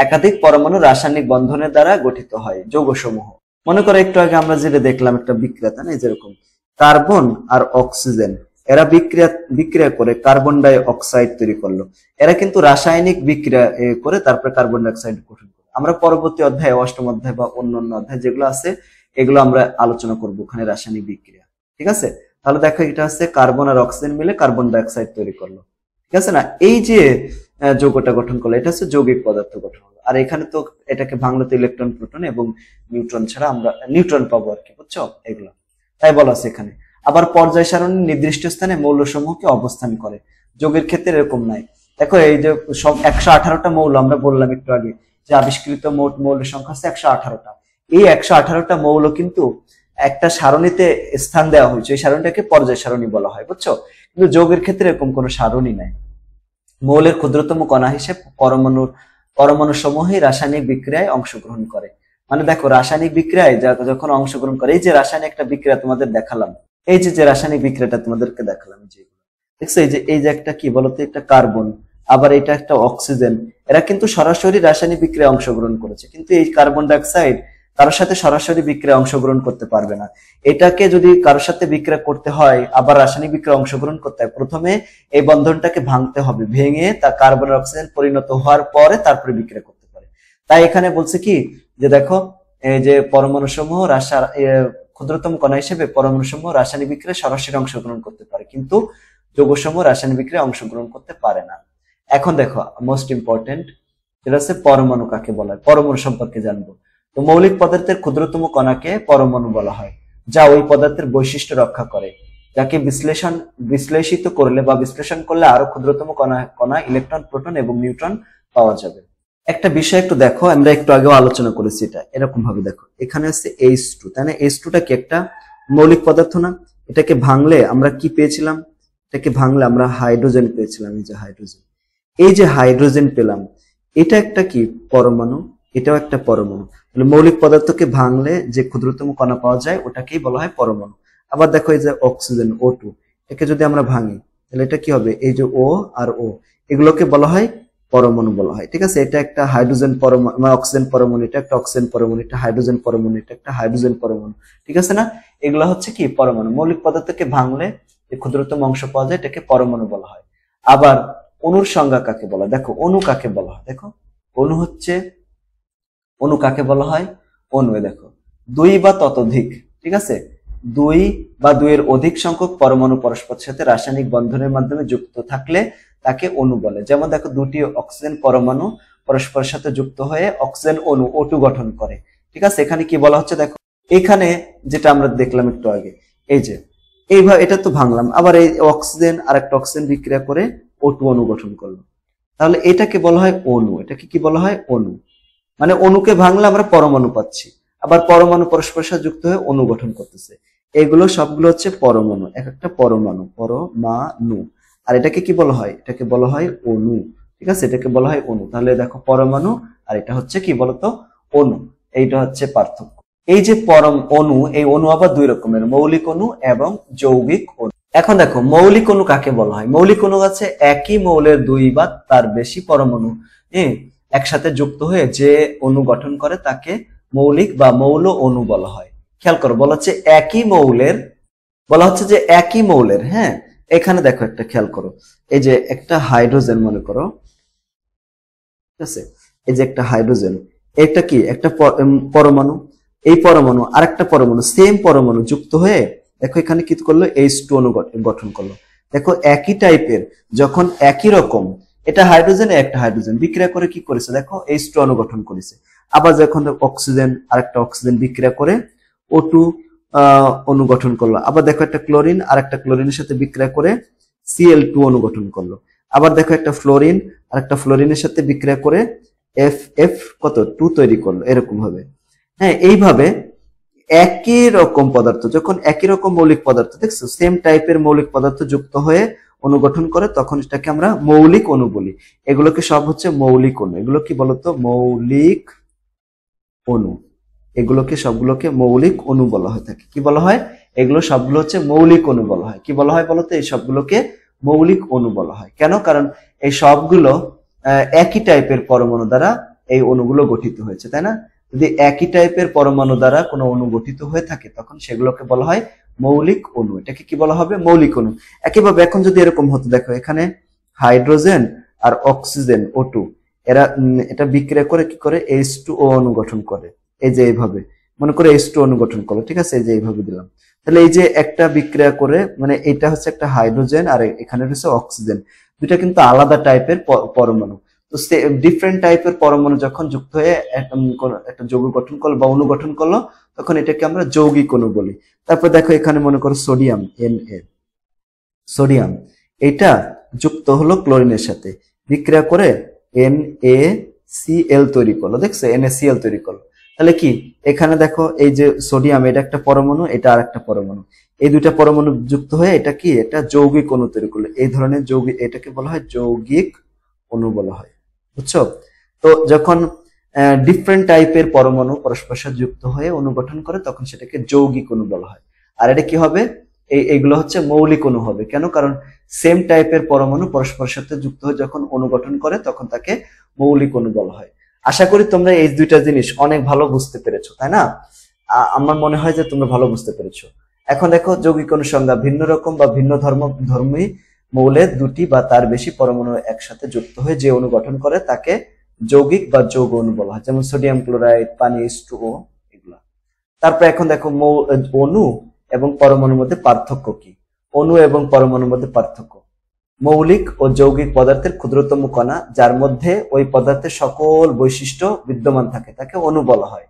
একাধিক পরমাণু রাসায়নিক বন্ধনের দ্বারা গঠিত হয়। যৌগসমূহ মনে করো একটু আগে আমরা যেটা দেখলাম একটা বিক্রিয়া, তাই না, যেরকম কার্বন আর অক্সিজেন, এরা বিক্রিয়া করে কার্বন ডাই অক্সাইড তৈরি করলো। এরা কিন্তু রাসায়নিক বিক্রিয়া করে তারপরে কার্বন ডাই অক্সাইড গঠন করে। আমরা পরবর্তী অধ্যায়ে, 8ম অধ্যায় বা অন্যান্য অধ্যায় যেগুলো আছে এগুলো আমরা আলোচনা করবো, ওখানে রাসায়নিক বিক্রিয়া, ঠিক আছে। তাহলে দেখো এটা হচ্ছে কার্বন আর অক্সিজেন মিলে কার্বন ডাই অক্সাইড তৈরি করলো, ঠিক আছে না। এই যে যৌগটা গঠন করলো এটা হচ্ছে যৌগিক পদার্থ গঠন হলো। আর এখানে তো এটাকে ভাঙলে তো ইলেকট্রন, প্রোটন এবং নিউট্রন ছাড়া আমরা নিউট্রন পাবো আর কি, বুঝছো, এগুলো তাই বলা আছে এখানে। আবার পর্যায় সারণী নির্দিষ্ট স্থানে মৌলসমূহকে অবস্থান করে, যৌগের ক্ষেত্রে এরকম নাই। দেখো এই যে সব 118টা মৌল আমরা বললাম একটু আগে যে আবিষ্কৃত মোট মৌলের সংখ্যা হচ্ছে 118টা। এই 118টা মৌল কিন্তু একটা সারণীতে স্থান দেওয়া হয়েছে, এই সারণীটাকে পর্যায় সারণী বলা হয়, বুঝছো। কিন্তু যৌগের ক্ষেত্রে এরকম কোনো সারণী নাই। মৌলের ক্ষুদ্রতম কণা হিসেবে পরমাণু সমূহে রাসায়নিক বিক্রিয়ায় অংশগ্রহণ করে। মানে দেখো রাসায়নিক বিক্রিয়ায় যখন অংশগ্রহণ করে, এই যে রাসায়নিক একটা বিক্রিয়া তোমাদের দেখালাম, এই যে রাসায়নিক বিক্রিয়াটা তোমাদেরকে দেখালাম, যে দেখছো এই যে একটা কি বলতো, একটা কার্বন, আবার এটা একটা অক্সিজেন, এরা কিন্তু সরাসরি রাসায়নিক বিক্রিয়ায় অংশগ্রহণ করেছে, কিন্তু এই কার্বন ডাই অক্সাইড কারোর সাথে সরাসরি বিক্রিয়ায় অংশগ্রহণ করতে পারবে না। এটাকে যদি কারোর সাথে বিক্রিয়া করতে হয়, আবার রাসায়নিক বিক্রিয়ায় অংশগ্রহণ করতে হয়, প্রথমে এই বন্ধনটাকে ভাঙতে হবে, ভেঙে তা কার্বন অক্সিজেন পরিণত হওয়ার পরে তারপরে বিক্রিয়া করতে পারে। তাই এখানে বলছে কি, যে দেখো এই যে পরমাণু সমূহ ক্ষুদ্রতম কণা হিসেবে পরমাণু সমূহ রাসায়নিক বিক্রিয়ায় সরাসরি অংশগ্রহণ করতে পারে, কিন্তু যৌগসমূহ রাসায়নিক বিক্রিয়ায় অংশগ্রহণ করতে পারে না। এখন দেখো মোস্ট ইম্পর্টেন্ট যেটা হচ্ছে পরমাণু কাকে বলা হয়, পরমাণু সম্পর্কে জানবো। তো মৌলিক পদার্থের ক্ষুদ্রতম কণাকে পরমাণু বলা হয়, যা ওই পদার্থের বৈশিষ্ট্য রক্ষা করে, যাকে বিশ্লেষিত করলে বা বিশ্লেষণ করলে আরো ক্ষুদ্রতম কণা ইলেকট্রন, প্রোটন এবং নিউট্রন পাওয়া যাবে। একটা বিষয় একটু দেখো, আমরা একটু আগেও আলোচনা করেছি, এটা এরকম ভাবে দেখো, এখানে আছে H2, তাই না? H2টা কি একটা মৌলিক পদার্থ না? এটাকে ভাঙলে আমরা কি পেয়েছিলাম? এটাকে ভাঙলে আমরা হাইড্রোজেন পেয়েছিলাম। এই যে হাইড্রোজেন পেলাম, এটা একটা কি পরমাণু, এটাও একটা পরমাণু। তাহলে মৌলিক পদার্থকে ভাঙলে যে ক্ষুদ্রতম কণা পাওয়া যায় ওটাকেই বলা হয় পরমাণু। আবার দেখো এই যে অক্সিজেন O2, এটাকে যদি আমরা ভাঙি তাহলে এটা কি হবে, এই যে O আর O, এগুলোকে বলা হয় পরমাণু বলা হয়। ঠিক আছে, এটা একটা হাইড্রোজেন পরমাণু, অক্সিজেন পরমাণু, এটা একটা অক্সিজেন পরমাণু, এটা হাইড্রোজেন পরমাণু, এটা একটা হাইড্রোজেন পরমাণু। ঠিক আছে না? এগুলো হচ্ছে কি পরমাণু। মৌলিক পদার্থকে ভাঙলে যে ক্ষুদ্রতম অংশ পাওয়া যায় এটাকে পরমাণু বলা হয়। আবার অণুর সংজ্ঞা কাকে বলা হয়? দেখো অণু কাকে বলা হয়, দেখো অণু কাকে বলা হয়? অণু দেখো দুই বা ততোধিক, ঠিক আছে, দুই বা দুইয়ের অধিক সংখ্যক পরমাণু পরস্পরের সাথে রাসায়নিক বন্ধনের মাধ্যমে যুক্ত থাকলে তাকে অণু বলে। যেমন দেখো দুটি অক্সিজেন পরমাণু পরস্পরের সাথে যুক্ত হয়ে অক্সিজেন অণু O2 গঠন করে। ঠিক আছে, এখানে কি বলা হচ্ছে দেখো, এখানে যেটা আমরা দেখলাম একটু আগে, এই যে এইভাবে এটা তো ভাঙলাম, আবার এই অক্সিজেন আর একটা অক্সিজেন বিক্রিয়া করে O2 অণু গঠন করলো, তাহলে এটাকে বলা হয় অণু। এটাকে কি বলা হয়? অণু। মানে অণুকে ভাঙলে আমরা পরমাণু পাচ্ছি, আবার পরমাণু পরস্পরের সাথে যুক্ত হয়ে অণু গঠন করতেছে। এগুলো সবগুলো হচ্ছে পরমাণু, এক একটা পরমাণু, পরমাণু। আর এটাকে কি বলা হয়? এটাকে বলা হয় অণু। ঠিক আছে, এটাকে বলা হয় অণু। তাহলে দেখো পরমাণু আর এটা হচ্ছে কি বলতো, অণু। এইটা হচ্ছে পার্থক্য। এই যে অণু, এই অণু আবার দুই রকমের, মৌলিক অণু এবং যৌগিক অণু। এখন দেখো মৌলিক অণু কাকে বলা হয়? মৌলিক অণু হচ্ছে একই মৌলের দুই বা তার বেশি পরমাণু একসাথে যুক্ত হয়ে যে অণু গঠন করে তাকে মৌলিক বা মৌল অণু বলা হয়। খেয়াল করো, বলা হচ্ছে একই মৌলের, হ্যাঁ, এখানে দেখো একটা খেয়াল করো, এই যে একটা হাইড্রোজেন মনে করো, ঠিক আছে, এই যে একটা হাইড্রোজেন, এটা কি একটা পরমাণু, এই পরমাণু আর একটা পরমাণু, সেম পরমাণু যুক্ত হয়ে দেখো এখানে কি করলো, H2 অণু গঠন করলো। দেখো একই টাইপের, যখন একই রকম, এটা হাইড্রোজেন, একটা হাইড্রোজেন বিক্রিয়া করে কি করেছে দেখো, H2 অণু গঠন করেছে। আবার যখন অক্সিজেন আর একটা অক্সিজেন বিক্রিয়া করে O2 অণু গঠন করলো। আবার দেখো একটা ক্লোরিন আর একটা ক্লোরিনের সাথে বিক্রিয়া করে Cl2 অণু গঠন করলো। আবার দেখো একটা ফ্লোরিন আর একটা ফ্লোরিনের সাথে বিক্রিয়া করে F2 তৈরি করলো, এরকম ভাবে। হ্যাঁ, এইভাবে একই রকম পদার্থ, যখন একই রকম মৌলিক পদার্থ, দেখছো, সেম টাইপের মৌলিক পদার্থ যুক্ত হয়ে অণু গঠন করে, তখন এটাকে আমরা মৌলিক অণু বলি। এগুলোকে সব হচ্ছে মৌলিক অণু। এগুলো কি বলতো? মৌলিক অণু। এগুলোকে সবগুলোকে মৌলিক অণু বলা হয় থাকে। কি বলা হয়? এগুলো সবগুলো হচ্ছে মৌলিক অণু বলা হয়। কি বলা হয় বলতো? এই সবগুলোকে মৌলিক অণু বলা হয়। কেন? কারণ এই সবগুলো একই টাইপের পরমাণু দ্বারা এই অণুগুলো গঠিত হয়েছে, তাই না? যদি একই টাইপের পরমাণু দ্বারা কোনো অণু গঠিত হয়ে থাকে তখন সেগুলোকে বলা হয় মৌলিক অণু। এটাকে কি বলা হবে? মৌলিক অণু। একইভাবে এখন যদি এরকম হতো, দেখো এখানে হাইড্রোজেন আর অক্সিজেন O2, এটা বিক্রিয়া করে কি করে, H2O অণু গঠন করে। এই যে এইভাবে মনে করে H2 অণু গঠন করলো, ঠিক আছে, এই যে এইভাবে দিলাম। তাহলে এই যে একটা বিক্রিয়া করে, মানে এটা হচ্ছে একটা হাইড্রোজেন আর এখানে হচ্ছে অক্সিজেন, দুইটা কিন্তু আলাদা টাইপের পরমাণু। তো ডিফারেন্ট টাইপের পরমাণু যখন যুক্ত হয়ে একটা যৌগ গঠন করলো বা অণু গঠন করলো, তখন এটাকে আমরা যৌগিক অণু বলি। তারপর দেখো এখানে মনে করো সোডিয়াম, সোডিয়াম, এটা যুক্ত হলো ক্লোরিনের সাথে, বিক্রিয়া করে NaCl তৈরি করলো, দেখছো, NaCl তৈরি করলো। তাহলে কি এখানে দেখো এই যে সোডিয়াম, এটা একটা পরমাণু, এটা আর একটা পরমাণু, এই দুইটা পরমাণু যুক্ত হয়ে এটা কি, এটা যৌগিক অণু তৈরি করলো। এই ধরনের যৌগিক, এটাকে বলা হয় যৌগিক অণু বলা হয়, বুঝছো? তো যখন ডিফারেন্ট টাইপের পরমাণু পরস্পরের সাথে যুক্ত হয়ে অণু গঠন করে, তখন সেটাকে যৌগিক অণু বলা হয়। আর এটা কি হবে, এইগুলো হচ্ছে মৌলিক অণু হবে। কেন? কারণ সেম টাইপের পরমাণু পরস্পরের সাথে যুক্ত হয়ে যখন অণু গঠন করে তখন তাকে মৌলিক অণু বলা হয়। আশা করি তোমরা এই দুইটা জিনিস অনেক ভালো বুঝতে পেরেছো, তাই না? আমার মনে হয় যে তোমরা ভালো বুঝতে পেরেছো। এখন দেখো যৌগিক অণুর সংজ্ঞা, ভিন্ন রকম বা ভিন্ন ধর্মী মৌলের দুটি বা তার বেশি পরমাণু একসাথে যুক্ত হয়ে যে অণু গঠন করে তাকে যৌগিক বা যৌগ অণু বলা হয়, যেমন সোডিয়াম ক্লোরাইড, পানি, H2O এগুলা। তারপর এখন দেখো অণু এবং পরমাণুর মধ্যে পার্থক্য কি। অণু এবং পরমাণুর মধ্যে পার্থক্য: মৌলিক ও যৌগিক পদার্থের ক্ষুদ্রতম কণা যার মধ্যে ওই পদার্থের সকল বৈশিষ্ট্য বিদ্যমান থাকে তাকে অণু বলা হয়।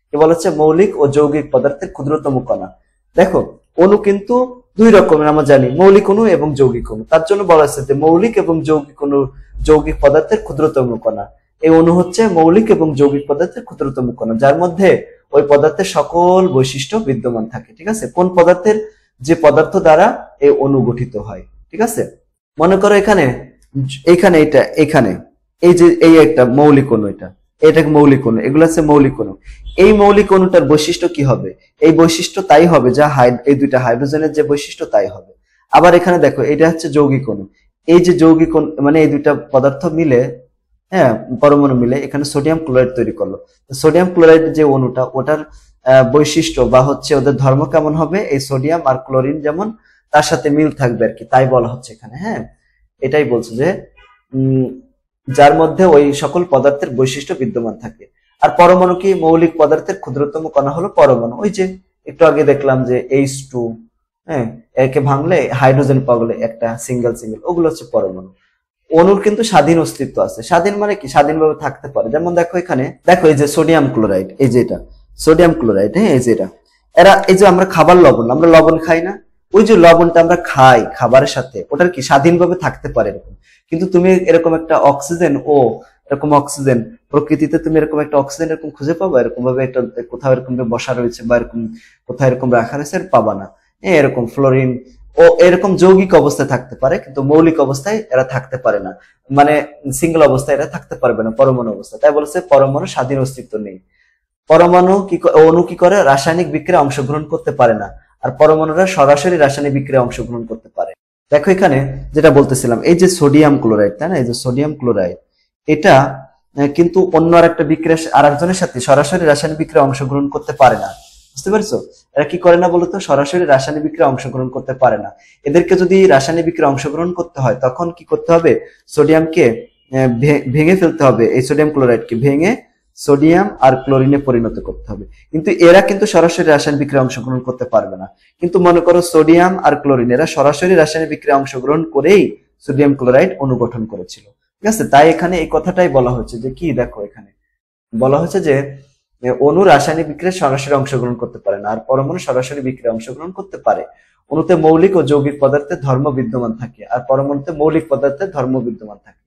কি বলা হচ্ছে? মৌলিক ও যৌগিক পদার্থের ক্ষুদ্রতম কণা। দেখো অণু কিন্তু দুই রকমের আমরা জানি, মৌলিক অণু এবং যৌগিক অণু। তার জন্য বলা হচ্ছে যে মৌলিক এবং যৌগিক অণু, যৌগিক পদার্থের ক্ষুদ্রতম কণা। এই অণু হচ্ছে মৌলিক এবং যৌগিক পদার্থের ক্ষুদ্রতম কণা যার মধ্যে ওই পদার্থের সকল বৈশিষ্ট্য বিদ্যমান থাকে। ঠিক আছে? কোন পদার্থের? যে পদার্থ দ্বারা এই অণু গঠিত হয়। ঠিক আছে? মনে করো এখানে এখানে এই যে এই একটা মৌলিক অণু, এটাকে মৌলিক অণু, এগুলো হচ্ছে মৌলিক অণু। এই মৌলিক অণুটার বৈশিষ্ট্য কি হবে? এই বৈশিষ্ট্য তাই হবে যা এই দুইটা হাইড্রোজেনের যে বৈশিষ্ট্য তাই হবে। আবার এখানে দেখো এটা হচ্ছে যৌগিক অণু। এই যে যৌগিক অণু মানে এই দুইটা পদার্থ মিলে, হ্যাঁ, পরমাণু মিলে এখানে সোডিয়াম ক্লোরাইড তৈরি করলো। সোডিয়াম ক্লোরাইড যে অণুটা, ওটার বৈশিষ্ট্য বা হচ্ছে ওদের ধর্ম কেমন হবে? এই সোডিয়াম আর ক্লোরিন যেমন তার সাথে মিল থাকবে আর কি, তাই বলা হচ্ছে এখানে। হ্যাঁ, এটাই বলছে যে যার মধ্যে ওই সকল পদার্থের বৈশিষ্ট্য বিদ্যমান থাকে। আর পরমাণু কি? মৌলিক পদার্থের ক্ষুদ্রতম কণা হলো পরমাণু। ওই যে একটু আগে দেখলাম যে H2, হ্যাঁ, একে ভাঙলে হাইড্রোজেন পাওয়া গেলে একটা সিঙ্গেল, ওগুলো হচ্ছে পরমাণু। অণুর কিন্তু স্বাধীন অস্তিত্ব আছে। স্বাধীন মানে কি? স্বাধীনভাবে থাকতে পারে। যেমন দেখো এখানে, দেখো এই যে সোডিয়াম ক্লোরাইড, এই যে এটা সোডিয়াম ক্লোরাইড, হ্যাঁ, এই যে এরা এই যে আমরা খাবার লবণ, আমরা লবণ খাই না? ওই যে লবণটা আমরা খাই খাবারের সাথে, ওটার কি স্বাধীনভাবে থাকতে পারে এরকম। কিন্তু তুমি এরকম একটা অক্সিজেন, এরকম অক্সিজেন প্রকৃতিতে তুমি এরকম একটা অক্সিজেন এরকম খুঁজে পাবা? এরকম ভাবে একটা কোথাও এরকম বসা রয়েছে বা এরকম কোথাও এরকম রাখা রয়েছে, পাবা না। এরকম ফ্লোরিন এরকম যৌগিক অবস্থায় থাকতে পারে, কিন্তু মৌলিক অবস্থায় এরা থাকতে পারে না, মানে সিঙ্গেল অবস্থায় এরা থাকতে পারবে না, পরমাণু অবস্থায়। তাই বলেছে পরমাণু স্বাধীন অস্তিত্ব নেই। পরমাণু কি, অণু কি করে? রাসায়নিক বিক্রিয়ায় অংশগ্রহণ করতে পারে না। আর পরমাণুরা সরাসরি রাসায়নিক বিক্রিয়ায় অংশগ্রহণ করতে পারে। দেখো এখানে যেটা বলতেছিলাম, এই যে সোডিয়াম ক্লোরাইড, তাই না? এই যে সোডিয়াম ক্লোরাইড, এটা কিন্তু অন্য আর একটা বিক্রিয়া আর একজনের সাথে সরাসরি রাসায়নিক বিক্রিয়ায় অংশগ্রহণ করতে পারে না। বুঝতে পারছো? এরা কি করে না বলতো? সরাসরি রাসায়নিক বিক্রিয়ায় অংশগ্রহণ করতে পারে না। এদেরকে যদি রাসায়নিক বিক্রিয়ায় অংশগ্রহণ করতে হয় তখন কি করতে হবে? সোডিয়ামকে ভেঙে ফেলতে হবে, এই সোডিয়াম ক্লোরাইডকে ভেঙে সোডিয়াম আর ক্লোরিনে পরিণত করতে হবে। কিন্তু এরা কিন্তু সরাসরি রাসায়নিক বিক্রিয়ায় অংশগ্রহণ করতে পারবে না। কিন্তু মনে করো সোডিয়াম আর ক্লোরিন এরা সরাসরি রাসায়নিক বিক্রিয়ায় অংশগ্রহণ করেই সোডিয়াম ক্লোরাইড অণু গঠন করেছিল। ঠিক আছে? তাই এখানে এই কথাটাই বলা হচ্ছে যে কি, দেখো এখানে বলা হচ্ছে যে অণু রাসায়নিক বিক্রিয়ায় সরাসরি অংশগ্রহণ করতে পারে না, আর পরমাণু সরাসরি বিক্রিয়ায় অংশগ্রহণ করতে পারে। অণুতে মৌলিক ও যৌগিক পদার্থের ধর্ম বিদ্যমান থাকে, আর পরমাণুতে মৌলিক পদার্থের ধর্ম বিদ্যমান থাকে।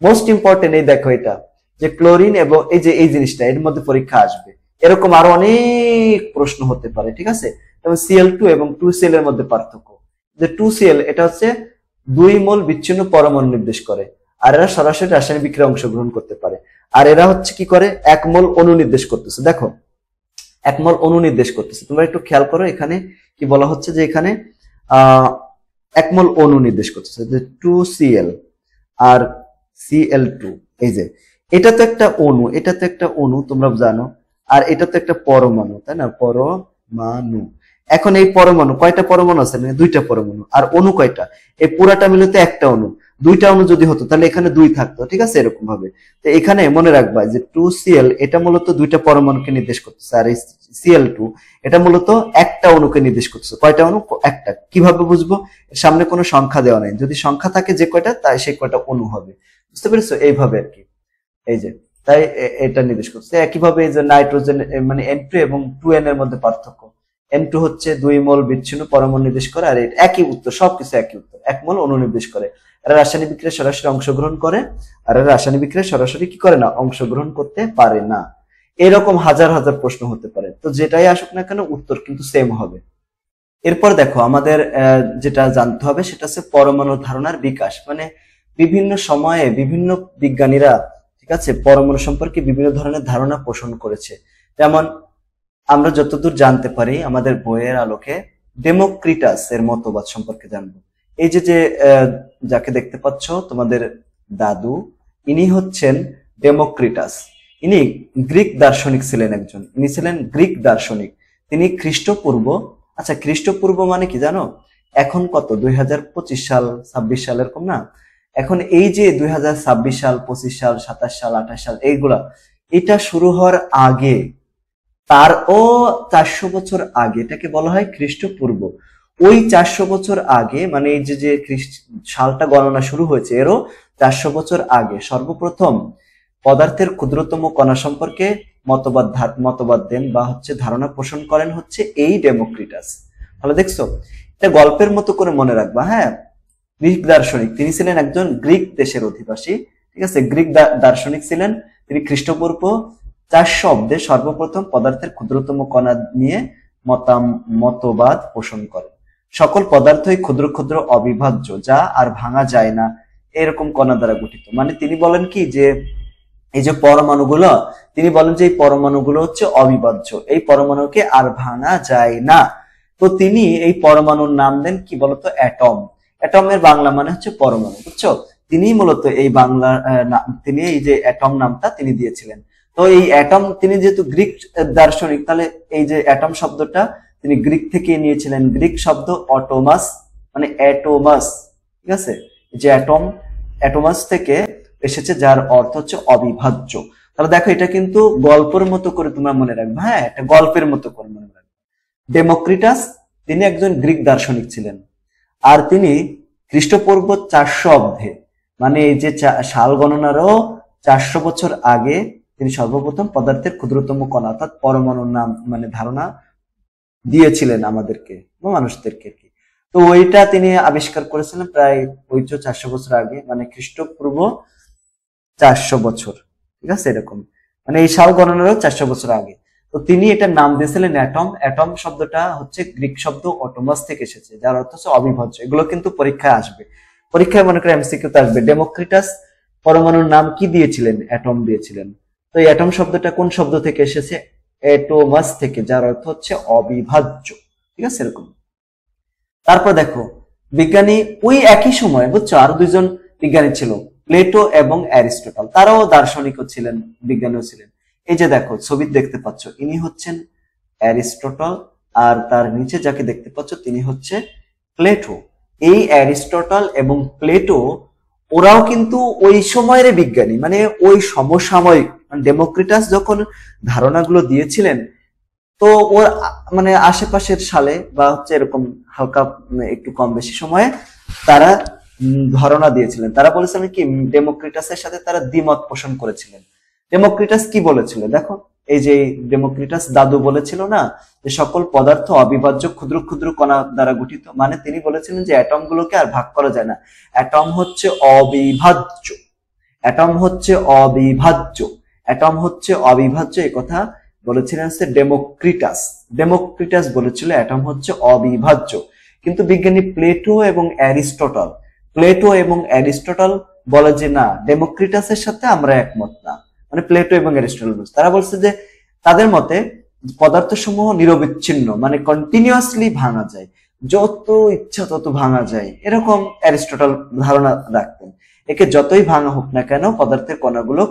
মোস্ট ইম্পর্টেন্ট এই দেখো এটা যে ক্লোরিন এবং এই যে এই জিনিসটা এর মধ্যে পরীক্ষা আসবে, এরকম আরো অনেক প্রশ্ন হতে পারে। ঠিক আছে? যেমন Cl2 এবং 2Cl এর মধ্যে পার্থক্য। যে 2Cl এটা হচ্ছে 2 মোল বিচ্ছিন্ন পরমাণু নির্দেশ করে, আর এরা সরাসরি রাসায়নিক বিক্রিয়ায় অংশগ্রহণ করতে পারে। আর এরা হচ্ছে কি করে? 1 মোল অণু নির্দেশ করতেছে। দেখো 1 মোল অণু নির্দেশ করতেছে। তোমরা একটু খেয়াল করো এখানে কি বলা হচ্ছে যে এখানে 1 মোল অণু নির্দেশ করতেছে, যে 2Cl আর Cl2। এই যে এটা তো একটা অণু, এটা তো একটা অণু তোমরা জানো, আর এটা তো একটা পরমাণু, তাই না? পরমাণু। এখন এই পরমাণু কয়টা পরমাণু আছে? মানে 2টা পরমাণু। আর অণু কয়টা? এই পুরাটা মিলে তো একটা অণু। 2টা অণু যদি হতো তাহলে এখানে 2 থাকতো। ঠিক আছে? এরকম ভাবে তো এখানে মনে রাখবা যে 2Cl এটা মূলত 2টা পরমাণুকে নির্দেশ করতেছে, আর এই Cl2 এটা মূলত একটা অণুকে নির্দেশ করতেছে। কয়টা অণু? একটা। কিভাবে বুঝবো? এর সামনে কোনো সংখ্যা দেওয়া নাই, যদি সংখ্যা থাকে যে কয়টা তাই সেই কয়টা অণু হবে। বুঝতে পেরেছো? এইভাবে আর কি। এই যে তাই এটা নির্দেশ করছে। একইভাবে এই যে নাইট্রোজেন মানে N2 এবং 2N এর মধ্যে পার্থক্য। N2 হচ্ছে 2 মোল বিচ্ছিন্ন পরমাণু নির্দেশ করে, আর একই উত্তর, সবকিছু একই উত্তর। 1 মোল অণু নির্দেশ করে। এরা রাসায়নিক বিক্রিয়ায় সরাসরি অংশগ্রহণ করে, আর এরা রাসায়নিক বিক্রিয়ায় সরাসরি কি করে না? অংশগ্রহণ করতে পারে না। এরকম হাজার হাজার প্রশ্ন হতে পারে, তো যেটাই আসুক না কেন উত্তর কিন্তু সেম হবে। এরপর দেখো আমাদের যেটা জানতে হবে সেটা হচ্ছে পরমাণু ধারণার বিকাশ। মানে বিভিন্ন সময়ে বিভিন্ন বিজ্ঞানীরা ঠিক আছে, পরমাণু সম্পর্কে বিভিন্ন ধরনের ধারণা পোষণ করেছে। যেমন আমরা যতদূর জানতে পারি আমাদের বইয়ের আলোকে ডেমোক্রিটাস এর মতবাদ সম্পর্কে জানবো। এই যে যে যাকে দেখতে পাচ্ছ তোমাদের দাদু, ইনি হচ্ছেন ডেমোক্রিটাস। ইনি গ্রিক দার্শনিক ছিলেন, ইনি ছিলেন গ্রিক দার্শনিক। তিনি খ্রিস্টপূর্ব, আচ্ছা খ্রিস্টপূর্ব মানে কি জানো? এখন কত 2025 সাল 26 সাল এরকম না? এখন এই যে 2026 সাল 25 সাল 27 সাল 28 সাল এইগুলা, এটা শুরু হওয়ার আগে তারও 400 বছর আগে এটাকে বলা হয় খ্রিস্টপূর্ব। ওই 400 বছর আগে মানে এই যে যে সালটা গণনা শুরু হয়েছে এরও 400 বছর আগে সর্বপ্রথম পদার্থের ক্ষুদ্রতম কণা সম্পর্কে মতবাদ দেন বা হচ্ছে ধারণা পোষণ করেন হচ্ছে এই ডেমোক্রিটাস। তাহলে দেখছো, এটা গল্পের মতো করে মনে রাখবা। হ্যাঁ, গ্রিক দার্শনিক, তিনি ছিলেন একজন গ্রিক দেশের অধিবাসী। ঠিক আছে, গ্রিক দার্শনিক ছিলেন। তিনি খ্রিস্টপূর্ব 400 অব্দে সর্বপ্রথম পদার্থের ক্ষুদ্রতম কণা নিয়ে মতবাদ পোষণ করেন। সকল পদার্থই ক্ষুদ্র ক্ষুদ্র অবিভাজ্য, যা আর ভাঙা যায় না, এরকম কণা দ্বারা গঠিত। মানে তিনি বলেন কি যে এই যে পরমাণুগুলো, তিনি বলেন যে এই পরমাণুগুলো হচ্ছে অবিভাজ্য, এই পরমাণুকে আর ভাঙা যায় না। তো তিনি এই পরমাণুর নাম দেন কি বলতো? অ্যাটম। অ্যাটমের বাংলা মানে হচ্ছে পরমাণু, বুঝছো? তিনি মূলত এই বাংলা তিনি এই যে অ্যাটম নামটা তিনি দিয়েছিলেন। তো এই অ্যাটম, তিনি যেহেতু গ্রিক দার্শনিক, তাহলে এই যে অ্যাটম শব্দটা তিনি গ্রিক থেকে নিয়েছিলেন। গ্রিক শব্দ অটোমাস, মানে অ্যাটোমাস। ঠিক আছে, যে অ্যাটম, অ্যাটোমাস থেকে এসেছে, যার অর্থ হচ্ছে অবিভাজ্য। তাহলে দেখো, এটা কিন্তু গল্পের মতো করে তোমরা মনে রাখবে। হ্যাঁ, এটা গল্পের মতো করে মনে রাখবে। ডেমোক্রিটাস তিনি একজন গ্রিক দার্শনিক ছিলেন, আর তিনি খ্রিস্টপূর্ব 400 অব্দে মানে এই যে সাল গণনারও 400 বছর আগে তিনি সর্বপ্রথম পদার্থের ক্ষুদ্রতম কণা অর্থাৎ পরমাণুর নাম মানে ধারণা দিয়েছিলেন আমাদেরকে বা মানুষদেরকে। তো ওইটা তিনি আবিষ্কার করেছিলেন প্রায় 400 বছর আগে, মানে খ্রিস্টপূর্ব 400 বছর। ঠিক আছে, এরকম মানে এই সাল গণনারও 400 বছর আগে। তো তিনি এটার নাম দিয়েছিলেন অ্যাটম। অ্যাটম শব্দটা হচ্ছে গ্রিক শব্দ অটোমাস থেকে এসেছে, যার অর্থ হচ্ছে অবিভাজ্য। এগুলো কিন্তু পরীক্ষায় আসবে, পরীক্ষায় মনে করে এমসিকিউতে আসবে। ডেমোক্রিটাস পরমাণুর নাম কি দিয়েছিলেন? অ্যাটম দিয়েছিলেন। তো এই অ্যাটম শব্দটা কোন শব্দ থেকে এসেছে? অ্যাটোমাস থেকে, যার অর্থ হচ্ছে অবিভাজ্য। ঠিক আছে, এরকম। তারপর দেখো, বিজ্ঞানী ওই একই সময়, বুঝছো, আরো দুইজন বিজ্ঞানী ছিল, প্লেটো এবং অ্যারিস্টটল। তারাও দার্শনিকও ছিলেন, বিজ্ঞানীও ছিলেন। এই যে দেখো ছবি দেখতে পাচ্ছ, ইনি হচ্ছেন অ্যারিস্টটল, আর তার নিচে যাকে দেখতে পাচ্ছ তিনি হচ্ছে প্লেটো। এই অ্যারিস্টটল এবং প্লেটো ওরাও কিন্তু ওই সময়ের বিজ্ঞানী, মানে ওই সমসাময়িক। ডেমোক্রিটাস যখন ধারণাগুলো দিয়েছিলেন, তো ওর মানে আশেপাশের সালে বা হচ্ছে এরকম হালকা একটু কম বেশি সময়ে তারা ধারণা দিয়েছিলেন। তারা বলেছিলেন কি, ডেমোক্রিটাসের সাথে তারা দ্বিমত পোষণ করেছিলেন। ডেমোক্রিটাস কি বলেছিল দেখো, এই যে ডেমোক্রিটাস দাদু বলেছিল না যে সকল পদার্থ অবিভাজ্য ক্ষুদ্র ক্ষুদ্র কণা দ্বারা গঠিত, মানে তিনি বলেছিলেন যে অ্যাটম গুলোকে আর ভাগ করা যায় না, অ্যাটম হচ্ছে অবিভাজ্য, অ্যাটম হচ্ছে অবিভাজ্য, অ্যাটম হচ্ছে অবিভাজ্য। এই কথা বলেছিলেন হচ্ছে ডেমোক্রিটাস। ডেমোক্রিটাস বলেছিল অ্যাটম হচ্ছে অবিভাজ্য। কিন্তু বিজ্ঞানী প্লেটো এবং অ্যারিস্টটল বলে যে না, ডেমোক্রিটাসের সাথে আমরা একমত না। মানে প্লেটো এবং অ্যারিস্টটল তারা বলছে যে তাদের মতে পদার্থ সমূহ নিরবিচ্ছিন্ন, মানে কন্টিনিউয়াসলি ভাঙা যায়, যত ইচ্ছা তত ভাঙা যায়, এরকম অ্যারিস্টটল ধারণা রাখতেন। একে যতই ভাঙা হোক না কেন, পদার্থের কণাগুলো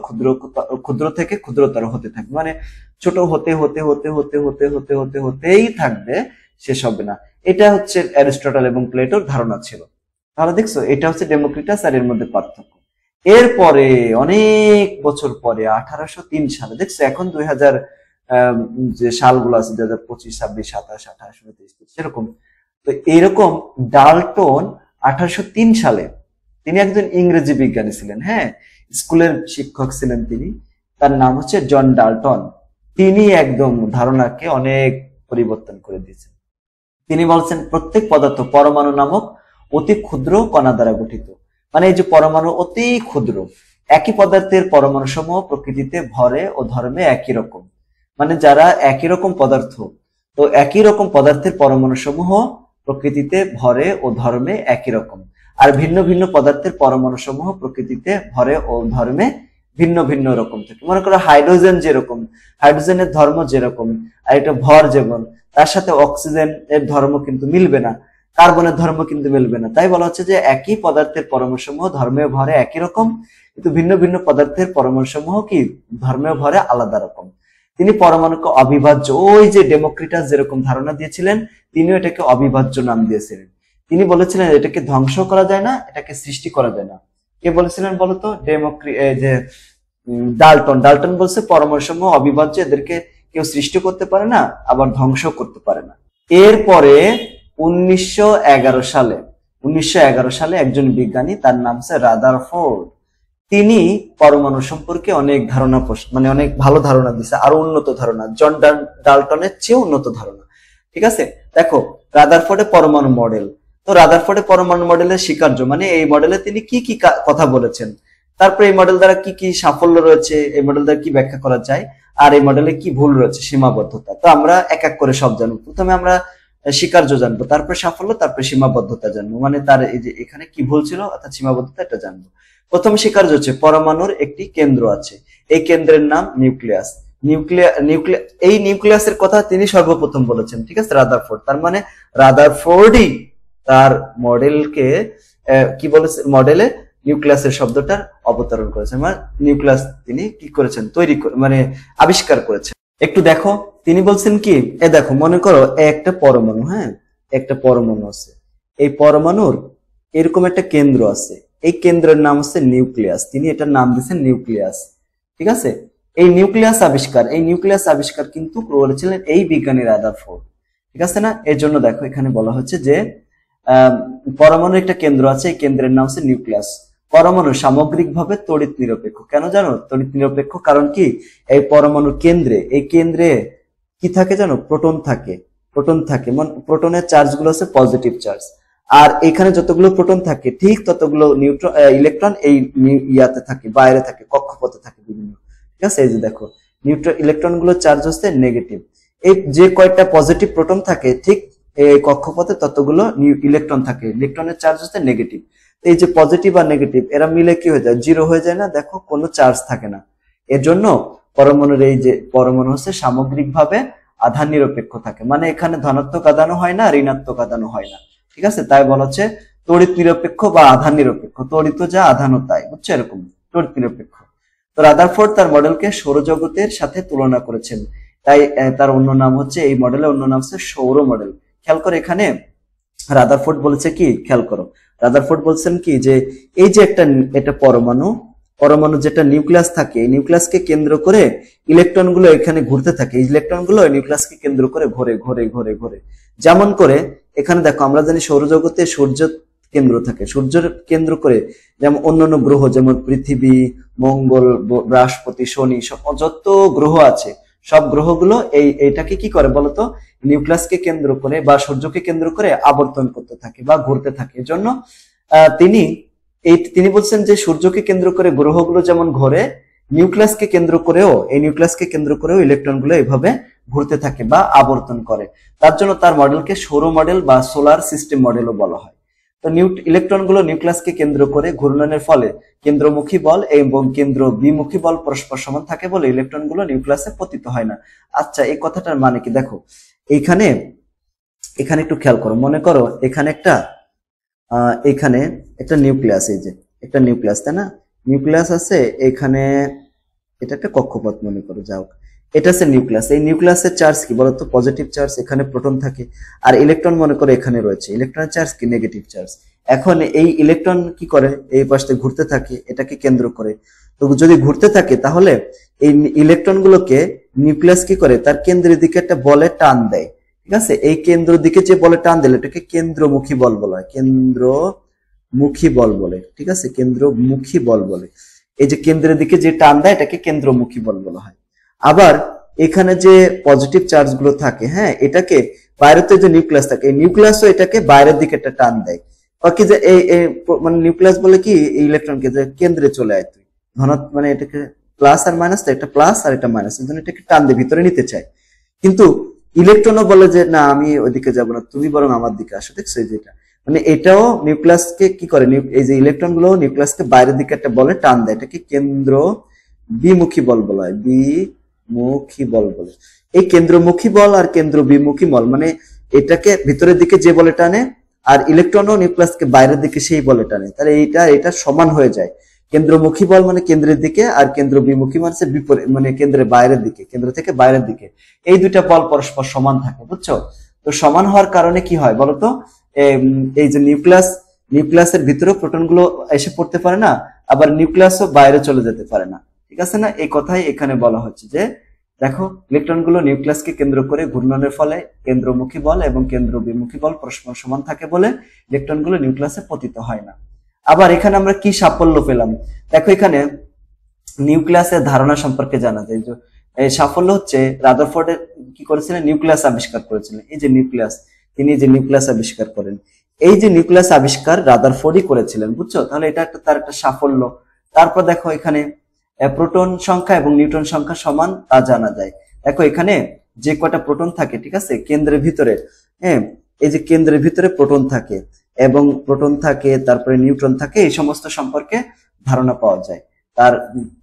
ক্ষুদ্র থেকে ক্ষুদ্রতর হতে থাকবে, মানে ছোট হতে হতে হতে হতে হতে হতে হতে হতেই থাকবে, শেষ হবে না। এটা হচ্ছে অ্যারিস্টটল এবং প্লেটোর ধারণা ছিল। তাহলে দেখছো, এটা হচ্ছে ডেমোক্রিটাস আর এর মধ্যে পার্থক্য। এরপরে অনেক বছর পরে 1803 সালে, দেখছো এখন 2000 যে সালগুলো আছে 2025 26 27 28 29 সেরকম। তো এইরকম ডাল্টন 1803 সালে, তিনি একজন ইংরেজি বিজ্ঞানী ছিলেন। হ্যাঁ, স্কুলের শিক্ষক ছিলেন তিনি। তার নাম হচ্ছে জন ডাল্টন। তিনি একদম ধারণাকে অনেক পরিবর্তন করে দিয়েছেন। তিনি বলছেন প্রত্যেক পদার্থ পরমাণু নামক অতি ক্ষুদ্র কণা দ্বারা গঠিত। মানে এই যে পরমাণু অতি ক্ষুদ্র, একই পদার্থের পরমাণু সমূহ প্রকৃতিতে ভরে ও ধর্মে একই রকম। মানে যারা একই রকম পদার্থ, তো একই রকম পদার্থের পরমাণু সমূহ প্রকৃতিতে ভরে ও ধর্মে একই রকম। আর ভিন্ন ভিন্ন পদার্থের পরমাণু সমূহ প্রকৃতিতে ভরে ও ধর্মে ভিন্ন ভিন্ন রকম থাকে। মনে করো হাইড্রোজেন যেরকম, হাইড্রোজেনের ধর্ম যেরকম, আর এটা ভর যেমন, তার সাথে অক্সিজেন এর ধর্ম কিন্তু মিলবে না, কার্বনের ধর্ম কিন্তু মিলবে না। তাই বলা হচ্ছে যে একই পদার্থের পরমাণুসমূহ ধর্মীয় ভরে একই রকম, কিন্তু ভিন্ন ভিন্ন পদার্থের পরমাণুসমূহ কি ধর্মীয় ভরে আলাদা রকম। তিনি পরমাণুকে অবিভাজ্য, ওই যে ডেমোক্রিটাস যেরকম ধারণা দিয়েছিলেন, তিনিও এটাকে অবিভাজ্য নাম দিয়েছিলেন। তিনি বলেছিলেন এটাকে ধ্বংস করা যায় না, এটাকে সৃষ্টি করা যায় না। কে বলেছিলেন বলতো? ডাল্টন। ডাল্টন বলছে পরমাণুসমূহ অবিভাজ্য, এদেরকে কেউ সৃষ্টি করতে পারে না, আবার ধ্বংস করতে পারে না। এরপরে 1911 সালে একজন বিজ্ঞানী, তার নাম হচ্ছে রাদারফোর্ড, তিনি পরমাণু সম্পর্কে অনেক ধারণা, মানে অনেক ভালো ধারণা দিচ্ছে, আরো উন্নত ধারণা, জন ডাল্টনের চেয়ে উন্নত ধারণা। ঠিক আছে, দেখো রাদারফোর্ডের পরমাণু মডেল। তো রাদারফোর্ডের পরমাণু মডেলের স্বীকার্য, মানে এই মডেলে তিনি কি কি কথা বলেছেন, তারপরে এই মডেল দ্বারা কি কি সাফল্য রয়েছে, এই মডেল দ্বারা কি ব্যাখ্যা করা যায়, আর এই মডেলে কি ভুল রয়েছে, সীমাবদ্ধতা। তো আমরা এক এক করে সব জানবো। প্রথমে আমরা স্বীকার্য জানবো, তারপরে সাফল্য, তারপরে সীমাবদ্ধতা জানবো, মানে তার এই যে এখানে কি ভুল ছিল অর্থাৎ সীমাবদ্ধতা, এটা জানবো। প্রথম স্বীকার্য হচ্ছে পরমাণুর একটি কেন্দ্র আছে, এই কেন্দ্রের নাম নিউক্লিয়াস। এই নিউক্লিয়াসের কথা তিনি সর্বপ্রথম বলেছেন। ঠিক আছে, রাদারফোর্ড। তার মানে রাদারফোর্ডই তার মডেলকে কি বলেছে, মডেলে নিউক্লিয়াসের শব্দটার অবতারণ করেছেন, মানে নিউক্লিয়াস তিনি কি করেছেন, তৈরি মানে আবিষ্কার করেছেন। একটু দেখো, তিনি বলছেন কি, দেখো মনে করো একটা পরমাণু, হ্যাঁ একটা পরমাণু আছে, এই পরমাণুর এরকম একটা কেন্দ্র আছে, এই কেন্দ্রের নাম হচ্ছে নিউক্লিয়াস, তিনি এটার নাম দিয়েছেন নিউক্লিয়াস। ঠিক আছে, এই নিউক্লিয়াস আবিষ্কার কিন্তু করেছিলেন এই বিজ্ঞানী রাদারফোর্ড। ঠিক আছে না? এর জন্য দেখো এখানে বলা হচ্ছে যে পরমাণুর একটা কেন্দ্র আছে, এই কেন্দ্রের নাম হচ্ছে নিউক্লিয়াস। পরমাণু সামগ্রিকভাবে তড়িৎ নিরপেক্ষ। কেন জানো তড়িৎ নিরপেক্ষ? কারণ কি, এই পরমাণুর কেন্দ্রে, এই কেন্দ্রে কি থাকে জানো, প্রোটন থাকে, মানে প্রোটনের চার্জ গুলো হচ্ছে পজিটিভ চার্জ, আর এখানে যতগুলো প্রোটন থাকে ঠিক ততগুলো ইলেকট্রন এই ইয়াতে থাকে, বাইরে থাকে, কক্ষপথে থাকে বিভিন্ন। ঠিক আছে, এই যে দেখো ইলেকট্রন গুলো চার্জ হচ্ছে নেগেটিভ, এই যে কয়েকটা পজিটিভ প্রোটন থাকে ঠিক এই কক্ষপথে ততগুলো ইলেকট্রন থাকে, ইলেকট্রনের চার্জ হচ্ছে নেগেটিভ। এই যে পজিটিভ আর নেগেটিভ এরা মিলে কি হয়ে যায়, জিরো হয়ে যায় না, দেখো কোনো চার্জ থাকে না। এর জন্য পরমাণুর এই যে পরমাণু হচ্ছে সামগ্রিকভাবে আধান নিরপেক্ষ থাকে, মানে এখানে ধনাত্মক আধানও হয় না, ঋণাত্মক আধানও হয় না। ঠিক আছে, তাই বলা হচ্ছে তড়িৎ নিরপেক্ষ বা আধান নিরপেক্ষ, তড়িৎ যা আধানও তাই, বুঝছো, এরকম তড়িৎ নিরপেক্ষ। তো রাদারফোর্ড তার মডেলকে সৌরজগতের সাথে তুলনা করেছেন, তাই তার অন্য নাম হচ্ছে, এই মডেলের অন্য নাম হচ্ছে সৌর মডেল। খেয়াল করে এখানে রাদারফোর্ড বলেছে কি, খেয়াল করো, রাদারফোর্ড বলছেন কি যে এই যে এটা পরমাণু যেটা নিউক্লিয়াস থাকে, এই নিউক্লিয়াসকে কেন্দ্র করে ইলেকট্রন গুলো এখানে ঘুরতে থাকে, ইলেকট্রন গুলো নিউক্লিয়াসকে কেন্দ্র করে ঘোরে। যেমন করে এখানে দেখো, আমরা জানি সৌরজগতে সূর্য কেন্দ্র থাকে, সূর্যের কেন্দ্র করে যেমন অন্যান্য গ্রহ, যেমন পৃথিবী, মঙ্গল, বৃহস্পতি, শনি, যত গ্রহ আছে সব গ্রহগুলো এইটাকে কি করে বলতো, নিউক্লিয়াসকে কেন্দ্র করে বা সূর্যকে কেন্দ্র করে আবর্তন করতে থাকে বা ঘুরতে থাকে। এজন্য তিনি বলছেন যে সূর্যকে কেন্দ্র করে গ্রহগুলো যেমন ঘোরে, নিউক্লিয়াসকে কেন্দ্র করেও ইলেকট্রন গুলো এইভাবে ঘুরতে থাকে বা আবর্তন করে। তার জন্য তার মডেলকে সৌর মডেল বা সোলার সিস্টেম মডেলও বলা হয়। তো ইলেকট্রন গুলো নিউক্লিয়াসকে কেন্দ্র করে ঘূর্ণনের ফলে কেন্দ্রমুখী বল এবং কেন্দ্র বিমুখী বল পরস্পর সমান থাকে বলে ইলেকট্রন গুলো নিউক্লিয়াসে পতিত হয় না। আচ্ছা, এই কথাটার মানে কি, দেখো এখানে একটু খেয়াল করো, মনে করো এখানে একটা নিউক্লিয়াস, এই যে একটা নিউক্লিয়াস, তাই না, নিউক্লিয়াস আছে এখানে, এটা একটা কক্ষপথ মনে করো, যাও এটা হচ্ছে নিউক্লিয়াস। এই নিউক্লিয়াসের চার্জ কি বলতো, পজিটিভ চার্জ, এখানে প্রোটন থাকে, আর ইলেকট্রন মনে করো এখানে রয়েছে, ইলেকট্রনের চার্জ কি, নেগেটিভ চার্জ। এখন এই ইলেকট্রন কি করে, এই পাশে ঘুরতে থাকে, এটাকে কেন্দ্র করে। তো যদি ঘুরতে থাকে তাহলে এই ইলেকট্রন গুলোকে নিউক্লিয়াস কি করে, তার কেন্দ্রের দিকে একটা বলে টান দেয়। ঠিক আছে, এই কেন্দ্র দিকে যে বলে টান দিলে এটাকে কেন্দ্রমুখী বল বলা হয়, কেন্দ্রমুখী বল বলে। ঠিক আছে, কেন্দ্রমুখী বল বলে, এই যে কেন্দ্রের দিকে যে টান দেয় এটাকে কেন্দ্রমুখী বল বলা হয়। আবার এখানে যে পজিটিভ চার্জ গুলো থাকে, হ্যাঁ, এটাকে বাইরেতে যে নিউক্লিয়াস থাকে, এই নিউক্লিয়াসও এটাকে বাইরের দিকে একটা টান দেয়, কি যে মানে নিউক্লিয়াস বলে কি ইলেকট্রনকে যে কেন্দ্রে চলে আয় তুই, মানে এটাকে প্লাস আর মাইনাস, এটা প্লাস আর এটা মাইনাস, এই জন্য এটাকে টান দিয়ে ভিতরে নিতে চায়। কিন্তু ইলেকট্রনও বলে যে না, আমি ওইদিকে যাবো না, তুমি বরং আমার দিকে আসো। দেখছো, এই যেটা মানে এটাও নিউক্লিয়াসকে কি করে, এই যে ইলেকট্রন গুলো নিউক্লিয়াসকে বাইরের দিকে একটা বলে টান দেয়, এটাকে কেন্দ্র বিমুখী বল বলা হয়, বিমুখী বল বলে। এই কেন্দ্রমুখী বল আর কেন্দ্র বিমুখী বল মানে এটাকে ভিতরের দিকে যে বলে টানে আর ইলেকট্রন ও নিউক্লিয়াসকে বাইরের দিকে সেই বলে টানে, তাহলে এটা সমান হয়ে যায়। কেন্দ্রমুখী বল মানে কেন্দ্রের দিকে, আর কেন্দ্র বিমুখী মানে বিপরীত, মানে কেন্দ্রের বাইরের দিকে, কেন্দ্র থেকে বাইরের দিকে। এই দুইটা বল পরস্পর সমান থাকে, বুঝছো? তো সমান হওয়ার কারণে কি হয় বলতো, এই যে নিউক্লিয়াসের ভিতরে প্রোটন গুলো এসে পড়তে পারে না, আবার নিউক্লিয়াসও বাইরে চলে যেতে পারে না, ঠিক আছে না? এই কথাই এখানে বলা হচ্ছে যে দেখো ইলেকট্রন গুলো নিউক্লিয়াসকে কেন্দ্র করে ঘূর্ণনের ফলে কেন্দ্রমুখী বল এবং কেন্দ্র বিমুখী বল পরস্পর সমান থাকে বলে ইলেকট্রন গুলো নিউক্লিয়াসে পতিত হয় না। আবার এখানে আমরা কি সাফল্য পেলাম, দেখো এখানে নিউক্লিয়াসের ধারণা সম্পর্কে জানা যায়। যে এই সাফল্য হচ্ছে রাদারফোর্ড কি করেছিলেন, নিউক্লিয়াস আবিষ্কার করেছিলেন। এই যে নিউক্লিয়াস, তিনি যে নিউক্লিয়াস আবিষ্কার করেন, এই যে নিউক্লিয়াস আবিষ্কার রাদারফোর্ডই করেছিলেন, বুঝছো? তাহলে এটা তার একটা সাফল্য। তারপর দেখো এখানে প্রোটন সংখ্যা এবং নিউট্রন সংখ্যা সমান তা জানা যায়। দেখো এখানে যে কয়টা প্রোটন থাকে, ঠিক আছে, কেন্দ্রের ভিতরে, হ্যাঁ, এই যে কেন্দ্রের ভিতরে প্রোটন থাকে এবং প্রোটন থাকে, তারপরে নিউট্রন থাকে, এই সমস্ত সম্পর্কে ধারণা পাওয়া যায়।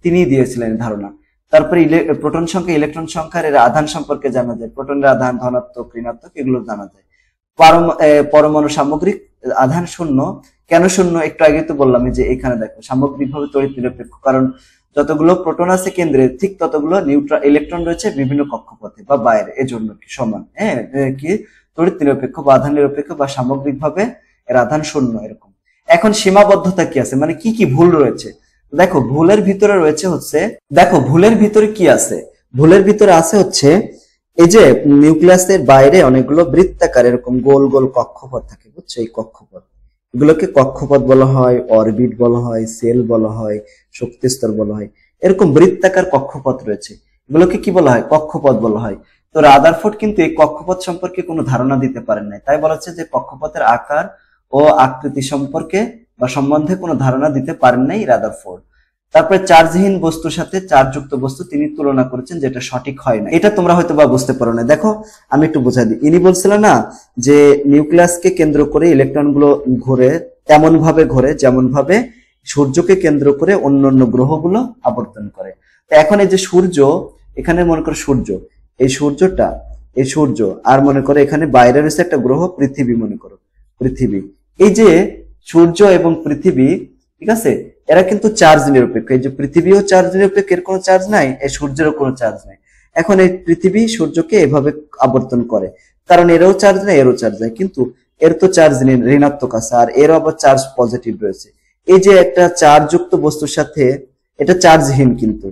তিনি দিয়েছিলেন ধারণা। তারপরে প্রোটন সংখ্যা, ইলেকট্রন সংখ্যার এর আধান সম্পর্কে জানা যায়, প্রোটনের আধান ধনাত্মক ঋণাত্মক এগুলো জানা যায়। পরমাণু সামগ্রিক আধান শূন্য। কেন শূন্য? একটু আগে তো বললাম যে এখানে দেখো সামগ্রিকভাবে তড়িৎ নিরপেক্ষ, কারণ যতগুলো প্রোটন আছে কেন্দ্রে ঠিক ততগুলো ইলেকট্রন রয়েছে বিভিন্ন কক্ষপথে বা বাইরে, এজন্য কি সমান, হ্যাঁ, কি তড়িৎ নিরপেক্ষ বা আধান নিরপেক্ষ বা সামগ্রিকভাবে এর আধান শূন্য এরকম। এখন সীমাবদ্ধতা কি আছে, মানে কি কি ভুল রয়েছে? দেখো ভুলের ভিতরে রয়েছে হচ্ছে, দেখো ভুলের ভিতরে কি আছে, ভুলের ভিতরে আছে হচ্ছে এই যে নিউক্লিয়াসের বাইরে অনেকগুলো বৃত্তাকার এরকম গোল গোল কক্ষপথ থাকে, বুঝছো? এই কক্ষপথ, এগুলোকে কক্ষপথ বলা হয়, অরবিট বলা হয়, সেল বলা হয়, শক্তিস্তর বলা হয়। এরকম বৃত্তাকার কক্ষপথ রয়েছে, এগুলোকে কি বলা হয়? কক্ষপথ বলা হয়। তো রাদারফোর্ড কিন্তু এই কক্ষপথ সম্পর্কে কোনো ধারণা দিতে পারেন নাই, তাই বলা হচ্ছে যে কক্ষপথের আকার ও আকৃতি সম্পর্কে বা সম্বন্ধে কোনো ধারণা দিতে পারেন নাই রাদারফোর্ড। তারপরে চার্জহীন বস্তুর সাথে চার্জযুক্ত বস্তু তিনি তুলনা করেছেন, যেটা সঠিক হয় না। এটা তোমরা হয়তো বা বুঝতে পারো না। দেখো আমি একটু বোঝাই দিই। ইনি বলছিলেন না যে নিউক্লিয়াসকে কেন্দ্র করে ইলেকট্রন গুলো ঘুরে, তেমন ভাবে ঘোরে যেমন ভাবে সূর্যকে কেন্দ্র করে অন্যান্য গ্রহগুলো আবর্তন করে। তো এখন এই যে সূর্য, এখানে মনে করো সূর্য, এই সূর্যটা, এই সূর্য, আর মনে করো এখানে বাইরে রয়েছে একটা গ্রহ পৃথিবী, মনে করো পৃথিবী। এই যে সূর্য এবং পৃথিবী, ঠিক আছে, এরা কিন্তু চার্জ নিরপেক্ষ। এই যে পৃথিবীও চার্জ নিরপেক্ষ, এর কোনো চার্জ নাই, এই সূর্যেরও কোনো চার্জ নাই। এখন এই পৃথিবী সূর্যকে এভাবে আবর্তন করে, কারণ এরও চার্জ নাই, এরও চার্জ নাই, কিন্তু এর তো চার্জ ঋণাত্মক আছে আর এর আবার চার্জ পজিটিভ রয়েছে। এই যে একটা চার্জযুক্ত বস্তুর সাথে, এটা চার্জহীন, কিন্তু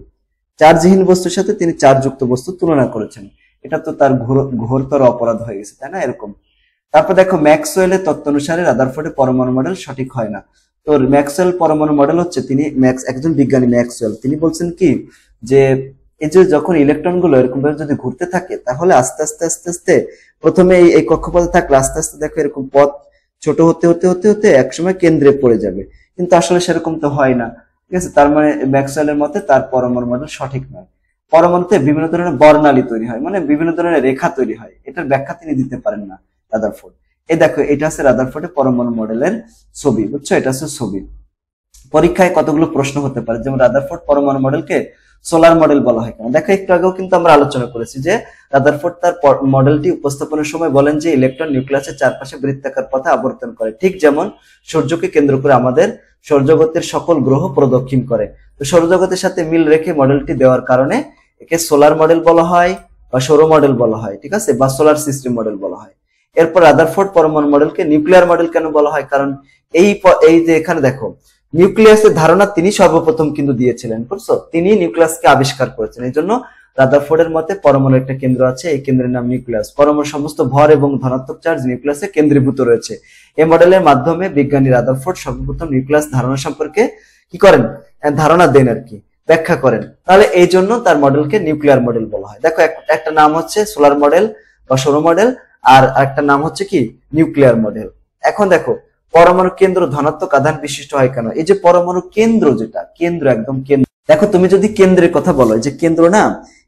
চার্জহীন বস্তুর সাথে তিনি চার্জযুক্ত বস্তু তুলনা করেছেন, এটা তো তার ঘোরতর অপরাধ হয়ে গেছে, তাই না? এরকম। তারপর দেখো ম্যাক্সওয়েলের তত্ত্ব অনুসারে রাদারফোর্ডের পরমাণু মডেল সঠিক হয় না। তো ম্যাক্সওয়েল পরমাণু মডেল হচ্ছে, তিনি একজন বিজ্ঞানী ম্যাক্সওয়েল, তিনি বলছেন কি যে এই যে যখন ইলেকট্রন গুলো এরকম ভাবে যদি ঘুরতে থাকে, তাহলে আস্তে আস্তে আস্তে আস্তে প্রথমে এই কক্ষপথে থাকলে আস্তে আস্তে দেখো এরকম পথ ছোট হতে হতে হতে হতে একসময় কেন্দ্রে পড়ে যাবে, কিন্তু আসলে সেরকম তো হয় না, ঠিক আছে? তার মানে ম্যাক্সওয়েলের মতে তার পরমাণু মডেল সঠিক নয়। পরমাণুতে বিভিন্ন ধরনের বর্ণালী তৈরি হয়, মানে বিভিন্ন ধরনের রেখা তৈরি হয়, এটার ব্যাখ্যা তিনি দিতে পারেন না রাদারফোর্ড। এই দেখো এটা আছে রাদারফোর্ডের পরমাণু মডেলের ছবি, বুঝছো? এটা হচ্ছে ছবি। পরীক্ষায় কতগুলো প্রশ্ন হতে পারে, যেমন রাদারফোর্ড পরমাণু মডেলকে সোলার মডেল বলা হয় কেন? দেখো একটু আগেও কিন্তু আমরা আলোচনা করেছি যে রাদারফোর্ড তার মডেলটি উপস্থাপনের সময় বলেন যে ইলেকট্রন নিউক্লিয়াসের চারপাশে বৃত্তাকার পথে আবর্তন করে, ঠিক যেমন সূর্যকে কেন্দ্র করে আমাদের সৌরজগতের সকল গ্রহ প্রদক্ষিণ করে। তো সৌরজগতের সাথে মিল রেখে মডেলটি দেওয়ার কারণে একে সোলার মডেল বলা হয় বা সৌর মডেল বলা হয়, ঠিক আছে, বা সোলার সিস্টেম মডেল বলা হয়। এরপর রাদারফোর্ড পরমাণু মডেলকে নিউক্লিয়ার মডেল কেন বলা হয়? কারণ এই যে এখানে দেখো নিউক্লিয়াসের ধারণা তিনি সর্বপ্রথম কিন্তু দিয়েছিলেন, বুঝছো? তিনি নিউক্লিয়াসকে আবিষ্কার করেছেন। এই জন্য রাদারফোর্ডের মতে পরমাণু একটা কেন্দ্র আছে, এই কেন্দ্রের নাম নিউক্লিয়াস। পরমাণুর সমস্ত ভর এবং ধনাত্মক চার্জ নিউক্লিয়াসে কেন্দ্রীভূত রয়েছে। এই মডেলের মাধ্যমে বিজ্ঞানী রাদারফোর্ড সর্বপ্রথম নিউক্লিয়াস ধারণা সম্পর্কে কি করেন, ধারণা দেন আর কি, ব্যাখ্যা করেন। তাহলে এই জন্য তার মডেলকে নিউক্লিয়ার মডেল বলা হয়। দেখো একটা নাম হচ্ছে সোলার মডেল বা সৌর মডেল, আর একটা নাম হচ্ছে কি নিউক্লিয়ার মডেল। এখন দেখো পরমাণু কেন্দ্র ধনাত্মক আধান বিশিষ্ট হয় কেন? এই যে পরমাণু কেন্দ্র, যেটা কেন্দ্র, একদম কেন্দ্র, দেখো তুমি যদি কেন্দ্রের কথা বলো, যে কেন্দ্র না,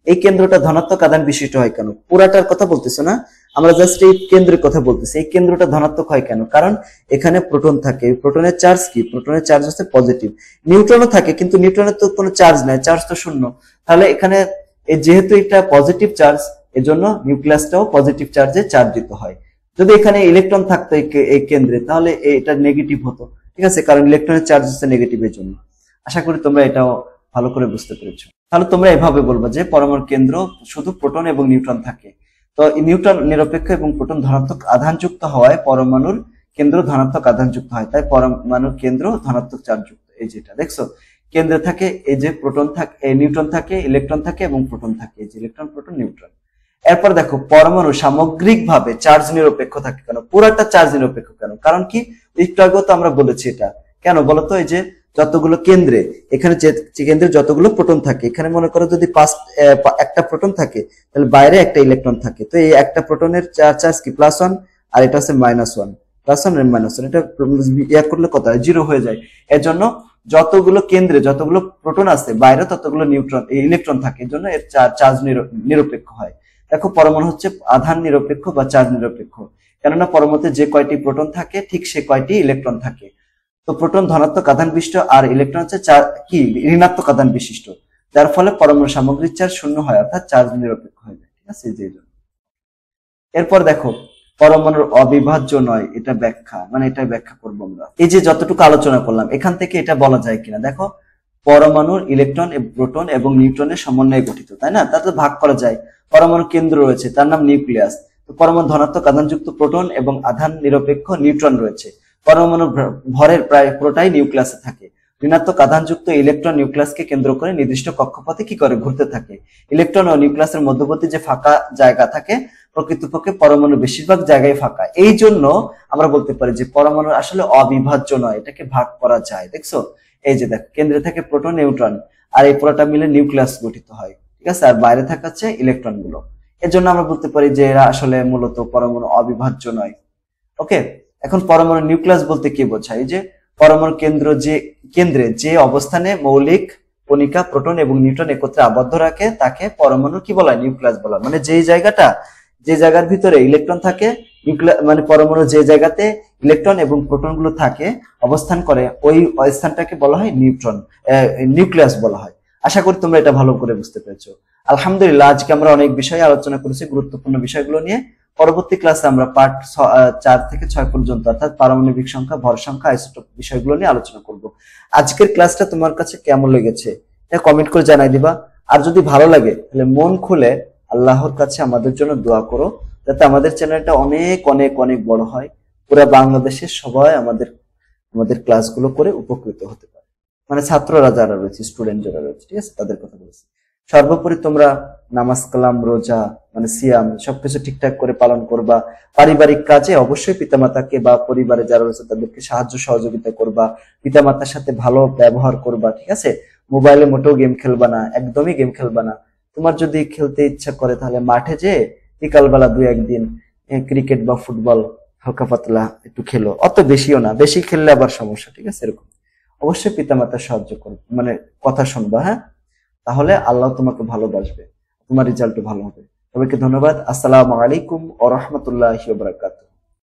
এই কেন্দ্রটা ধনাত্মক আধান বিশিষ্ট হয় কেন? পুরাটার কথা বলতেছে না, আমরা জাস্ট এই কেন্দ্রের কথা বলতেছি। এই কেন্দ্রটা ধনাত্মক হয় কেন? কারণ এখানে প্রোটন থাকে। প্রোটনের চার্জ কি? প্রোটনের চার্জ হচ্ছে পজিটিভ। নিউট্রনও থাকে, কিন্তু নিউট্রনের তো কোনো চার্জ নাই, চার্জ তো শূন্য। তাহলে এখানে যেহেতু এটা পজিটিভ চার্জ, এজন্য নিউক্লিয়াসটাও পজিটিভ চার্জে চার্জিত হয়। যদি এখানে ইলেকট্রন থাকতো এই কেন্দ্রে, তাহলে এটা নেগেটিভ হতো, ঠিক আছে, কারণ ইলেকট্রনের চার্জ হচ্ছে নেগেটিভের জন্য। আশা করি তোমরা এটাও ভালো করে বুঝতে পেরেছো। তাহলে তোমরা এভাবে বলবো যে পরমাণুর কেন্দ্র শুধু প্রোটন এবং নিউট্রন থাকে। তো নিউট্রন নিরপেক্ষ এবং প্রোটন ধনাত্মক আধানযুক্ত হওয়ায় পরমাণুর কেন্দ্র ধনাত্মক আধানযুক্ত হয়, তাই পরমাণুর কেন্দ্র ধনাত্মক চার্জযুক্ত। এই যেটা দেখছো, কেন্দ্রে থাকে এই যে প্রোটন থাকে, নিউট্রন থাকে, ইলেকট্রন থাকে এবং প্রোটন থাকে, এই যে ইলেকট্রন, প্রোটন, নিউট্রন। এরপর দেখো পরমাণু সামগ্রিকভাবে চার্জ নিরপেক্ষ থাকে কেন? পুরাটা চার্জ নিরপেক্ষ কেন? কারণ কি? একটু আগেও তো আমরা বলেছি এটা। কেন বলতো? এই যে যতগুলো কেন্দ্রে, এখানে যে কেন্দ্রে যতগুলো প্রোটন থাকে, এখানে মনে করো যদি একটা প্রোটন থাকে, তাহলে বাইরে একটা ইলেকট্রন থাকে। তো এই একটা প্রোটনের চার্জ কি? +1, আর এটা হচ্ছে -1, +1 আর -1। এটা ইয়া করলে কত হয়? 0 হয়ে যায়। এর জন্য যতগুলো কেন্দ্রে যতগুলো প্রোটন আছে, বাইরে ততগুলো নিউট্রন ইলেকট্রন থাকে, এর জন্য এর চার্জ নিরপেক্ষ হয়। দেখো পরমাণু হচ্ছে আধান নিরপেক্ষ বা চার্জ নিরপেক্ষ, কেননা পরমাণুতে যে কয়টি প্রোটন থাকে ঠিক সে কয়টি ইলেকট্রন থাকে। তো প্রোটন ধনাত্মক আধান বিশিষ্ট আর ইলেকট্রন হচ্ছে কি? ঋণাত্মক আধান বিশিষ্ট, যার ফলে পরমাণুর সামগ্রিক চার্জ শূন্য হয়, অর্থাৎ চার্জ নিরপেক্ষ হয়ে যায়, ঠিক আছে। এরপর দেখো পরমাণুর অবিভাজ্য নয়, এটা ব্যাখ্যা, মানে এটা ব্যাখ্যা করবো আমরা। এই যে যতটুকু আলোচনা করলাম, এখান থেকে এটা বলা যায় কিনা দেখো, পরমাণুর ইলেকট্রন, প্রোটন এবং নিউট্রনের সমন্বয়ে গঠিত, তাই না? তাতে ভাগ করা যায়। পরমাণু কেন্দ্র রয়েছে, তার নাম নিউক্লিয়াস। তো পরমাণু ধনাত্মক আধানযুক্ত প্রোটন এবং আধান নিরপেক্ষ নিউট্রন রয়েছে। পরমাণু ভরের প্রায় পুরোটাই নিউক্লিয়াসে থাকে। ঋণাত্মক আধানযুক্ত ইলেকট্রন নিউক্লিয়াসকে কেন্দ্র করে নির্দিষ্ট কক্ষপথে কি করে? ঘুরতে থাকে। ইলেকট্রন ও নিউক্লিয়াসের মধ্যবর্তী যে ফাঁকা জায়গা থাকে, প্রকৃতপক্ষে পরমাণু বেশিরভাগ জায়গায় ফাঁকা। এই জন্য আমরা বলতে পারি যে পরমাণু আসলে অবিভাজ্য নয়, এটাকে ভাগ করা যায়। দেখছো, এই যে দেখো, কেন্দ্রে থাকে প্রোটন, নিউট্রন, আর এই পুরোটা মিলে নিউক্লিয়াস গঠিত হয়, ঠিক আছে, আর বাইরে থাকাচ্ছে ইলেকট্রন গুলো। এর জন্য আমরা বলতে পারি যে এরা আসলে মূলত পরমাণু অবিভাজ্য নয়। ওকে, এখন পরমাণু নিউক্লিয়াস বলতে কি বোঝায়? এই যে পরমাণু কেন্দ্রে যে অবস্থানে মৌলিক কণিকা, প্রোটন এবং নিউট্রন একত্রে আবদ্ধ রাখে, তাকে পরমাণু কি বলা হয়? নিউক্লিয়াস বলা হয়। মানে যে জায়গার ভিতরে ইলেকট্রন থাকে, মানে পরমাণু যে জায়গাতে ইলেকট্রন এবং প্রোটন গুলো থাকে, অবস্থান করে, ওই স্থানটাকে বলা হয় নিউক্লিয়াস বলা হয়। আশা করি তোমরা এটা ভালো করে বুঝতে পেরেছো। আলহামদুলিল্লাহ, আজকে আমরা অনেক বিষয়ে আলোচনা করেছি, গুরুত্বপূর্ণ বিষয়গুলো নিয়ে। পরবর্তী ক্লাসে আমরা পার্ট 4 থেকে 6 পর্যন্ত, অর্থাৎ পারমাণবিক সংখ্যা, ভর সংখ্যা, আইসোটোপ বিষয়গুলো নিয়ে আলোচনা করব। আজকের ক্লাসটা তোমার কাছে কেমন লেগেছে এটা কমেন্ট করে জানাই দিবা। আর যদি ভালো লাগে তাহলে মন খুলে আল্লাহর কাছে আমাদের জন্য দোয়া করো, যাতে আমাদের চ্যানেলটা অনেক অনেক অনেক বড় হয়, পুরো বাংলাদেশের সবাই আমাদের ক্লাসগুলো করে উপকৃত হতে পারে। মানে ছাত্ররা যারা রয়েছে, স্টুডেন্ট যারা রয়েছে, ঠিক আছে, তাদের কথা বলছি। সর্বোপরি তোমরা নামাজ কালাম, রোজা, মানে সিয়াম সবকিছু ঠিকঠাক করে পালন করবা। পারিবারিক কাজে অবশ্যই পিতামাতাকে বা পরিবারে যারা রয়েছে তাদেরকে সাহায্য সহযোগিতা করবা। পিতামাতার সাথে ভালো ব্যবহার করবা, ঠিক আছে। মোবাইলে মোটেও গেম খেলবা না, একদমই গেম খেলবা না। তোমার যদি খেলতে ইচ্ছা করে তাহলে মাঠে যে বিকালবেলা 2-1 দিন ক্রিকেট বা ফুটবল হালকা পাতলা একটু খেলো, অত বেশিও না, বেশি খেললে আবার সমস্যা, ঠিক আছে। এরকম অবশ্যই পিতামাতার সাহায্য করবে, মানে কথা শুনবা, হ্যাঁ, তাহলে আল্লাহ তোমাকে ভালোবাসবে, তোমার রেজাল্টও ভালো হবে। সবাইকে ধন্যবাদ। আসসালামু আলাইকুম ওয়া রাহমাতুল্লাহি ওয়া বারাকাতুহু।